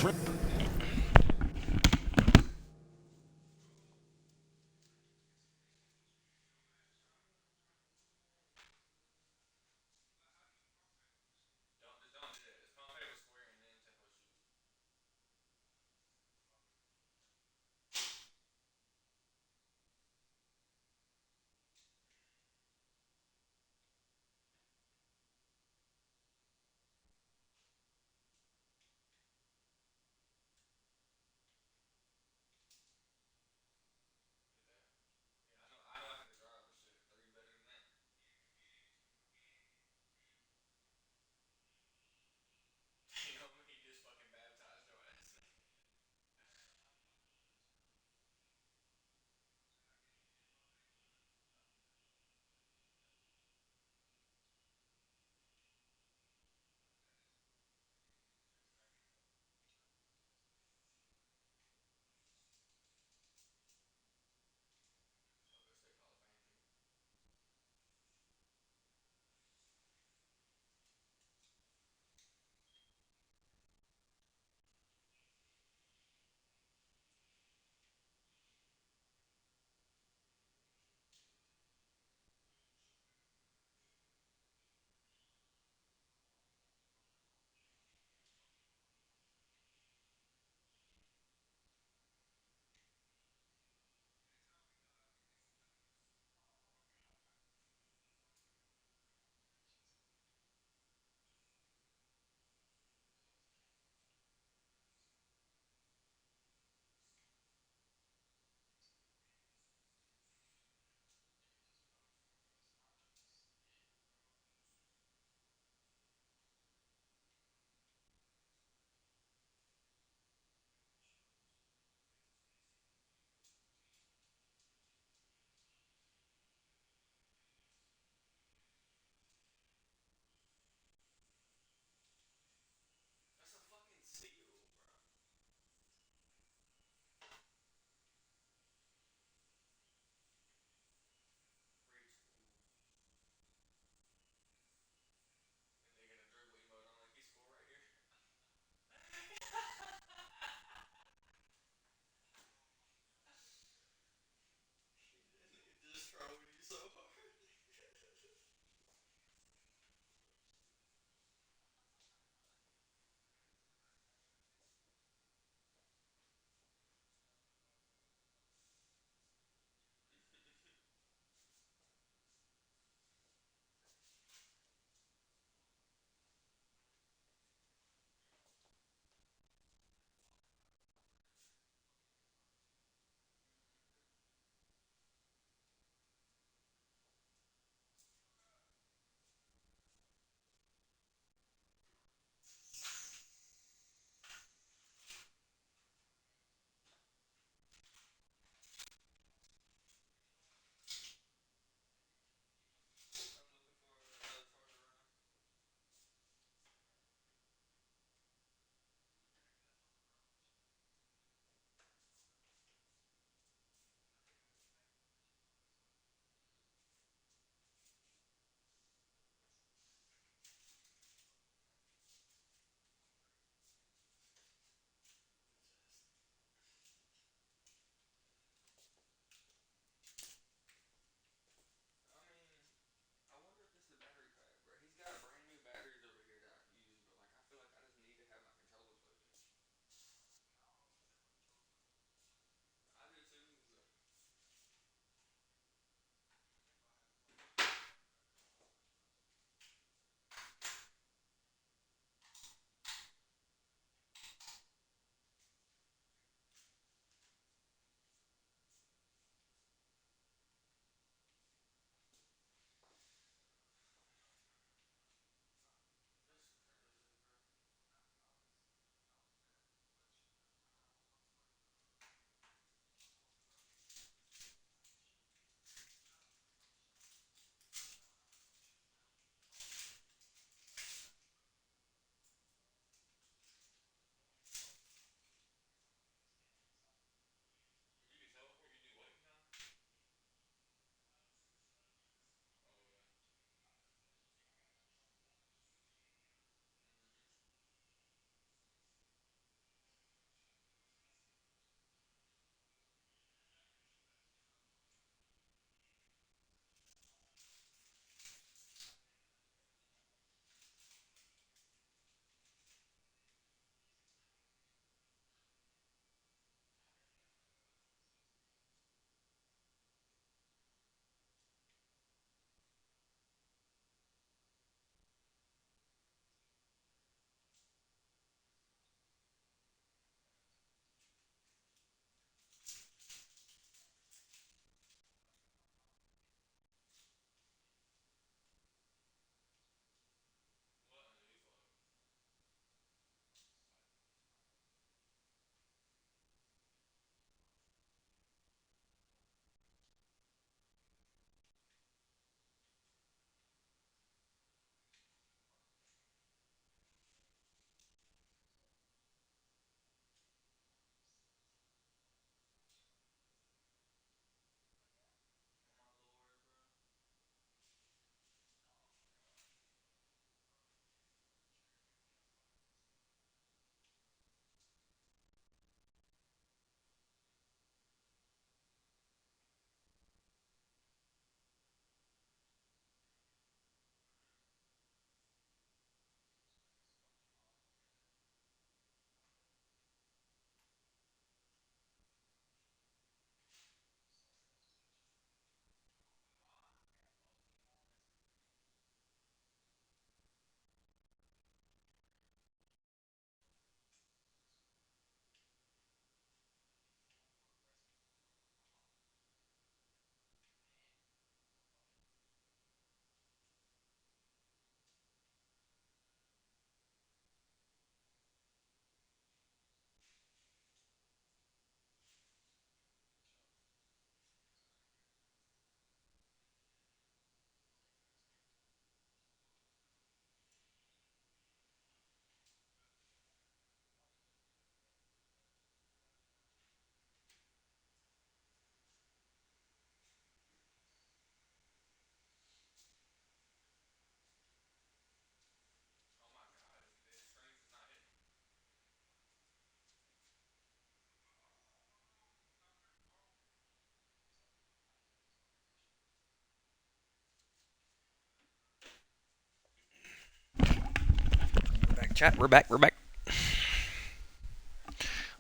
Chat, we're back.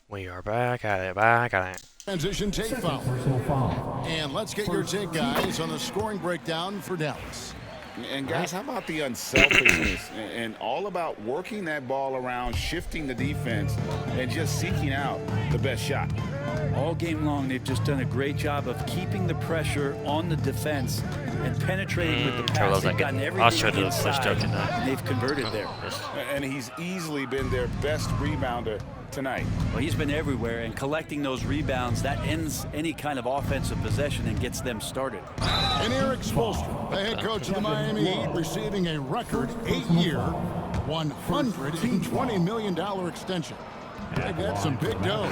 We are back at it. Transition take foul. And let's get your take, guys, on the scoring breakdown for Dallas. And guys, how about the unselfishness and all about working that ball around, shifting the defense, and just seeking out the best shot? All game long, they've just done a great job of keeping the pressure on the defense and penetrating with the pass. They've gotten everything inside, and they've converted there. And he's easily been their best rebounder tonight. Well, he's been everywhere, and collecting those rebounds, that ends any kind of offensive possession and gets them started. And Erik Spoelstra, the head coach of the Miami Heat, receiving a record 8-year, $120 million extension. They've got some big dough.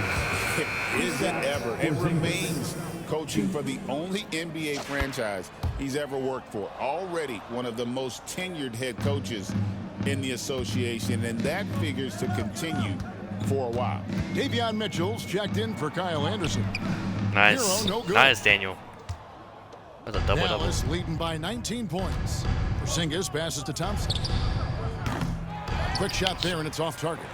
Is it ever? It remains coaching for the only NBA franchise he's ever worked for. Already one of the most tenured head coaches in the association, and that figures to continue for a while. Davion Mitchell's checked in for Kyle Anderson. Nice. Hero, no good. Nice, Daniel. That's a double-double. Dallas leading by 19 points. Porzingis passes to Thompson. Quick shot there, and it's off target.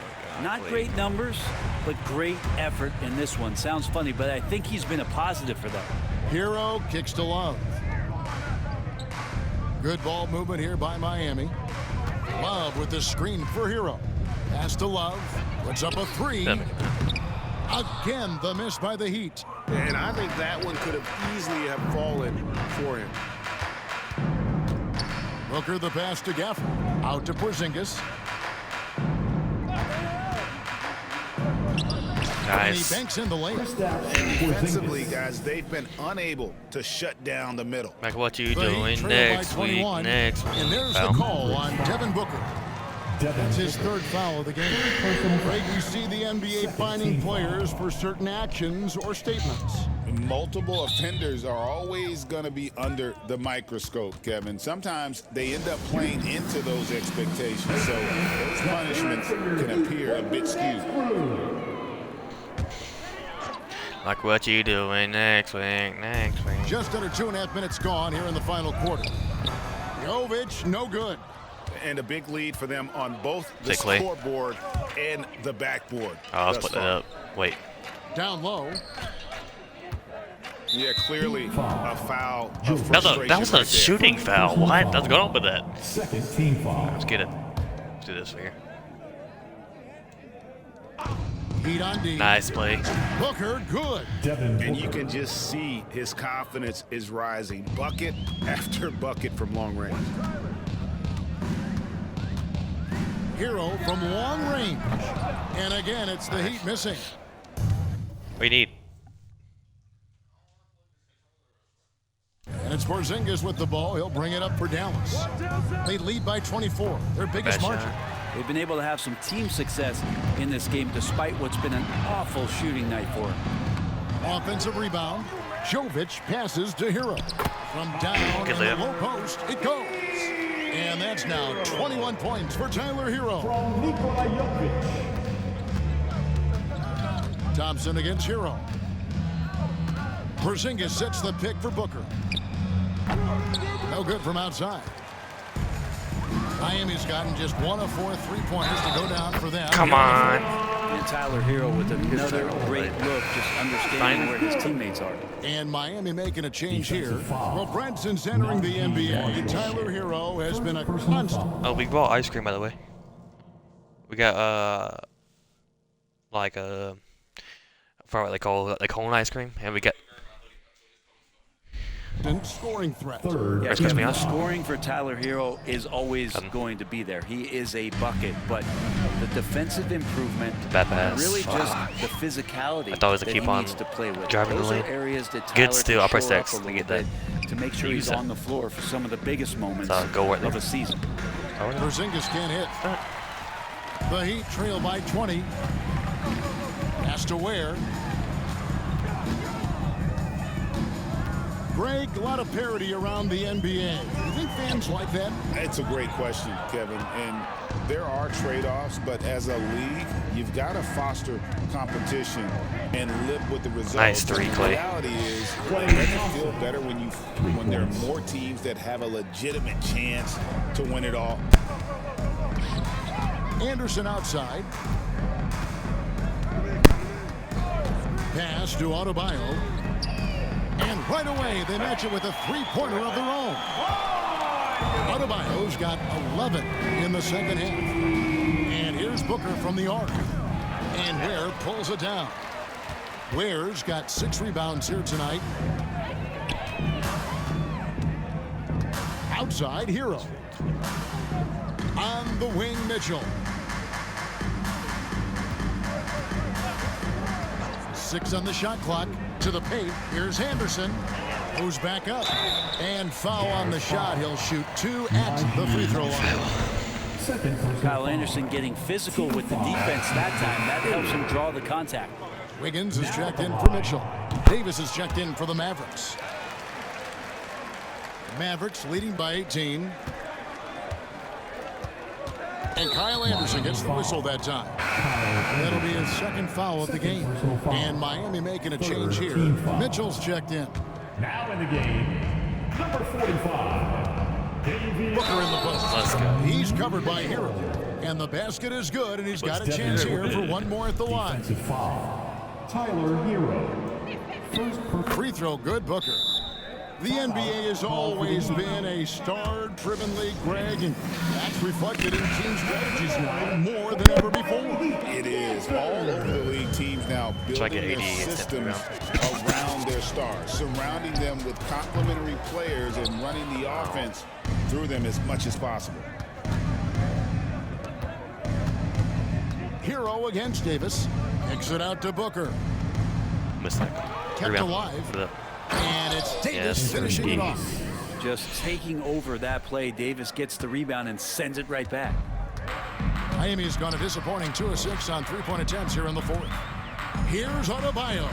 Not great numbers, but great effort in this one. Sounds funny, but I think he's been a positive for them. Hero kicks to Love. Good ball movement here by Miami. Love with the screen for Hero. Pass to Love. Puts up a three. Again, the miss by the Heat. And I think that one could have easily have fallen for him. Booker the pass to Gafford. Out to Porzingis. Nice. And he banks in the lane. Defensively, guys, they've been unable to shut down the middle. Like what you doing next week? Next week. And there's the call on Devin Booker. That's his third foul of the game. Greg, we see the NBA fining players for certain actions or statements. Multiple offenders are always going to be under the microscope, Kevin. Sometimes they end up playing into those expectations, so those punishments can appear a bit skewed. Like what you doing next week? Just under 2.5 minutes gone here in the final quarter. Jovic, no good. And a big lead for them on both the scoreboard and the backboard. Oh, I'll split that up. Wait. Down low. Yeah, clearly a foul. That was a shooting foul. What? What's going on with that? Second team foul. Let's get it. Let's do this here. Heat on D. Nice play. Booker, good. And you can just see his confidence is rising. Bucket after bucket from long range. Hero from long range. And again, it's the Heat missing. We need. And it's Porzingis with the ball. He'll bring it up for Dallas. They lead by 24, their biggest margin. They've been able to have some team success in this game despite what's been an awful shooting night for them. Offensive rebound. Jovic passes to Hero. From down in the low post, it goes. And that's now 21 points for Tyler Hero. From Nikola Jokic. Thompson against Hero. Porzingis sets the pick for Booker. No good from outside. Miami's gotten just 1 of 4 3-pointers to go down for them. Come on. And Tyler Hero with another great look, just understanding where his teammates are. And Miami making a change here. Well, Branson's entering the NBA. Tyler Hero has been a constant. Oh, we bought ice cream, by the way. We got, like a, I forgot what they call it, like cone ice cream, and we got scoring threat. Yeah, scoring for Tyler Hero is always going to be there. He is a bucket, but the defensive improvement, really just the physicality I thought it was a that keep he on needs to play with. driving Those the are lane. areas that Good Tyler steal, can upper shore up six a to get little that. bit to make sure he's on the floor for some of the biggest moments of a season. Porzingis can't hit. The Heat trail by 20. Pass to Ware. Greg, a lot of parity around the NBA. You think fans like that? It's a great question, Kevin. And there are trade-offs, but as a league, you've got to foster competition and live with the results. Nice three, Clay. The reality is, it doesn't feel better when there are more teams that have a legitimate chance to win it all. Anderson outside. Pass to Adebayo. And right away, they match it with a three-pointer of their own. Adebayo's got 11 in the second half. And here's Booker from the arc. And Ware pulls it down. Ware's got 6 rebounds here tonight. Outside, Hero. On the wing, Mitchell. 6 on the shot clock. To the paint. Here's Henderson, who's back up. And foul on the shot. He'll shoot 2 at the free throw line. Kyle Anderson getting physical with the defense that time. That helps him draw the contact. Wiggins is checked in for Mitchell. Davis is checked in for the Mavericks. Mavericks leading by 18. And Kyle Anderson gets the whistle that time. That'll be his second foul of the game. And Miami making a change here. Mitchell's checked in. Now in the game, number 45. Booker in the post. He's covered by Hero. And the basket is good, and he's got a chance here for one more at the line. Tyler Hero. Free throw good, Booker. The NBA has always been a star-driven league, Greg, and that's reflected in team strategies now more than ever before. It is. All over the league, teams now building their systems around their stars, surrounding them with complementary players and running the offense through them as much as possible. Hero against Davis. Kicks it out to Booker. Kept alive. And it's Davis finishing it off. Just taking over that play. Davis gets the rebound and sends it right back. Miami's gone a disappointing 2 of 6 on three-point attempts here in the fourth. Here's Adebayo.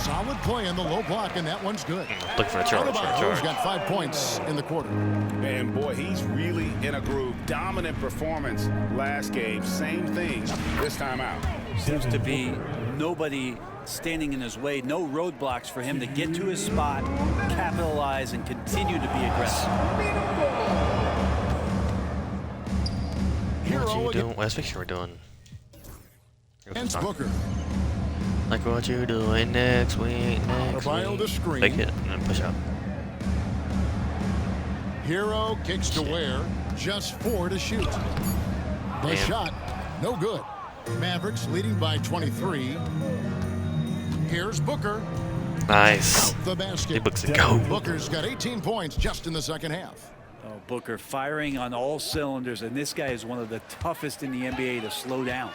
Solid play in the low block, and that one's good. Look for a charge. Adebayo's got 5 points in the quarter. And boy, he's really in a groove. Dominant performance last game. Same thing this time out. Seems to be nobody standing in his way. No roadblocks for him to get to his spot, capitalize, and continue to be aggressive. What you doing? Let's make sure we're doing. Booker. Like what you doing next week? Make it and then push out. Hero kicks to Ware. Just 4 to shoot. The shot, no good. Mavericks leading by 23. Here's Booker. Nice. Out the basket. Booker's got 18 points just in the second half. Oh, Booker firing on all cylinders, and this guy is one of the toughest in the NBA to slow down.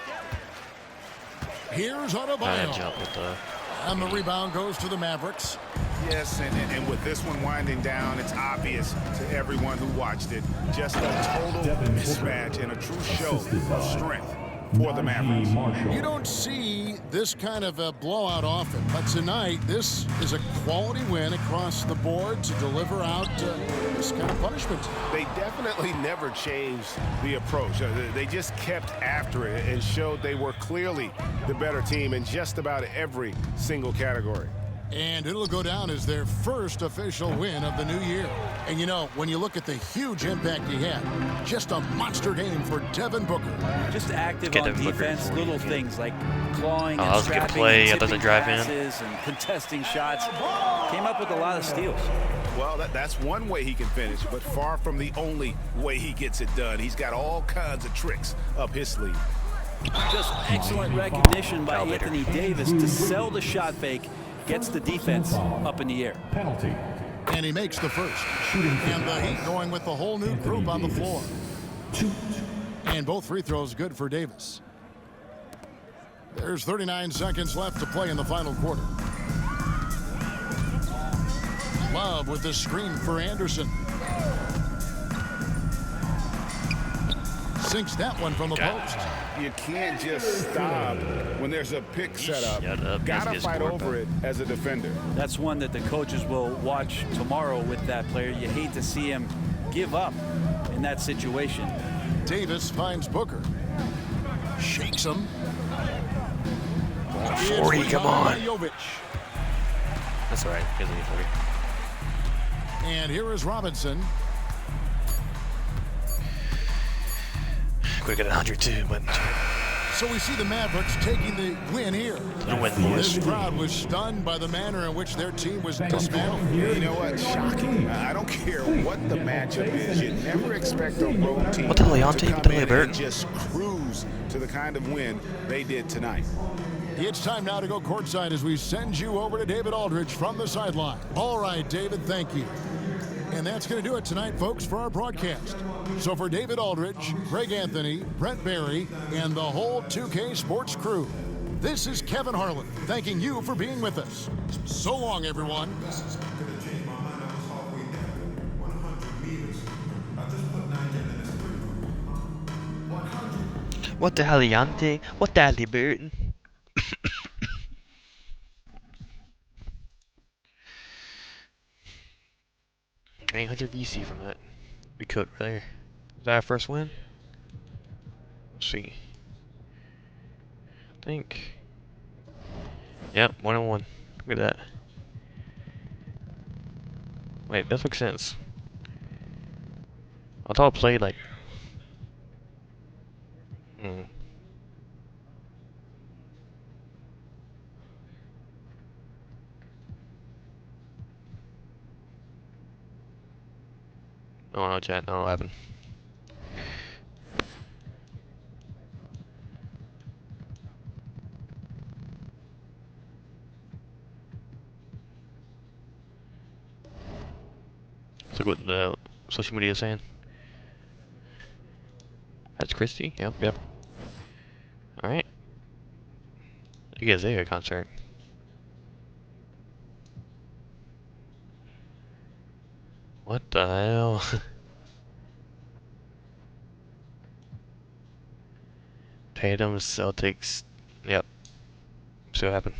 Here's Adebayo. And the rebound goes to the Mavericks. Yes, and with this one winding down, it's obvious to everyone who watched it. Just a total mismatch and a true show of strength for the Mavericks. You don't see this kind of a blowout often, but tonight this is a quality win across the board to deliver out this kind of punishment. They definitely never changed the approach. They just kept after it and showed they were clearly the better team in just about every single category. And it'll go down as their first official win of the new year. And you know, when you look at the huge impact he had, just a monster game for Devin Booker. Just active on defense, little things like clawing that and was a good strapping play. and That doesn't tipping drive in. passes and contesting shots. Came up with a lot of steals. Well, that's one way he can finish, but far from the only way he gets it done. He's got all kinds of tricks up his sleeve. Just excellent recognition by Anthony Davis to sell the shot fake. Gets the defense up in the air. Penalty. And he makes the first. And the Heat going with the whole new group on the floor. And both free throws good for Davis. There's 39 seconds left to play in the final quarter. Love with the screen for Anderson. Sinks that one from the post. You can't just stop when there's a pick set up. Gotta fight over it as a defender. That's one that the coaches will watch tomorrow with that player. You hate to see him give up in that situation. Davis finds Booker. Shakes him. 40, come on. That's all right. Gives me 40. And here is Robinson. Could get 102, but. So we see the Mavericks taking the win here. This crowd was stunned by the manner in which their team was dismantled. You know what? Shocking. I don't care what the matchup is. You never expect a road team to come in and just cruise to the kind of win they did tonight. It's time now to go courtside as we send you over to David Aldridge from the sideline. All right, David, thank you. And that's going to do it tonight, folks, for our broadcast. So for David Aldridge, Greg Anthony, Brent Barry, and the whole 2K Sports crew, this is Kevin Harlan thanking you for being with us. So long, everyone. What the hell, Yante? What the hell, Burton? 800 VC from that. We cooked there. Is that our first win? Let's see. I think. Yep, 1-1. Look at that. Wait, that makes sense. I thought I played like. Oh no, chat, no, 11. Look what the social media is saying. That's Christy? Yep. Alright. You guys there, concert. What the hell? Tatum, Celtics. Yep. See what happened.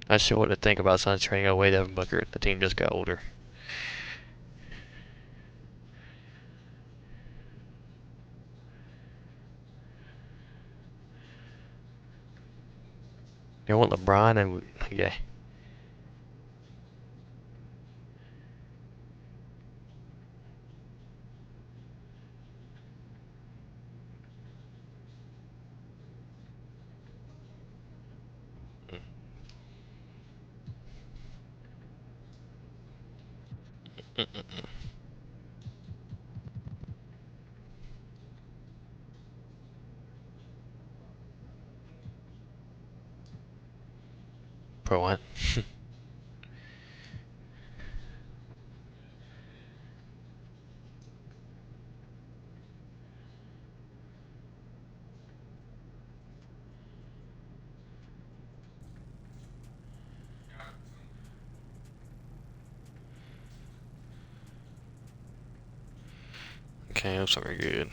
Not sure what to think about Suns trading away Devin Booker. The team just got older. They want LeBron and yeah. For what? Okay, that's not very good.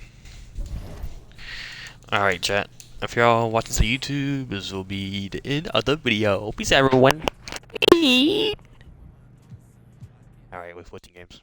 Alright, chat. If y'all watching this on YouTube, this will be the end of the video. Peace out, everyone. Alright, with 14 games.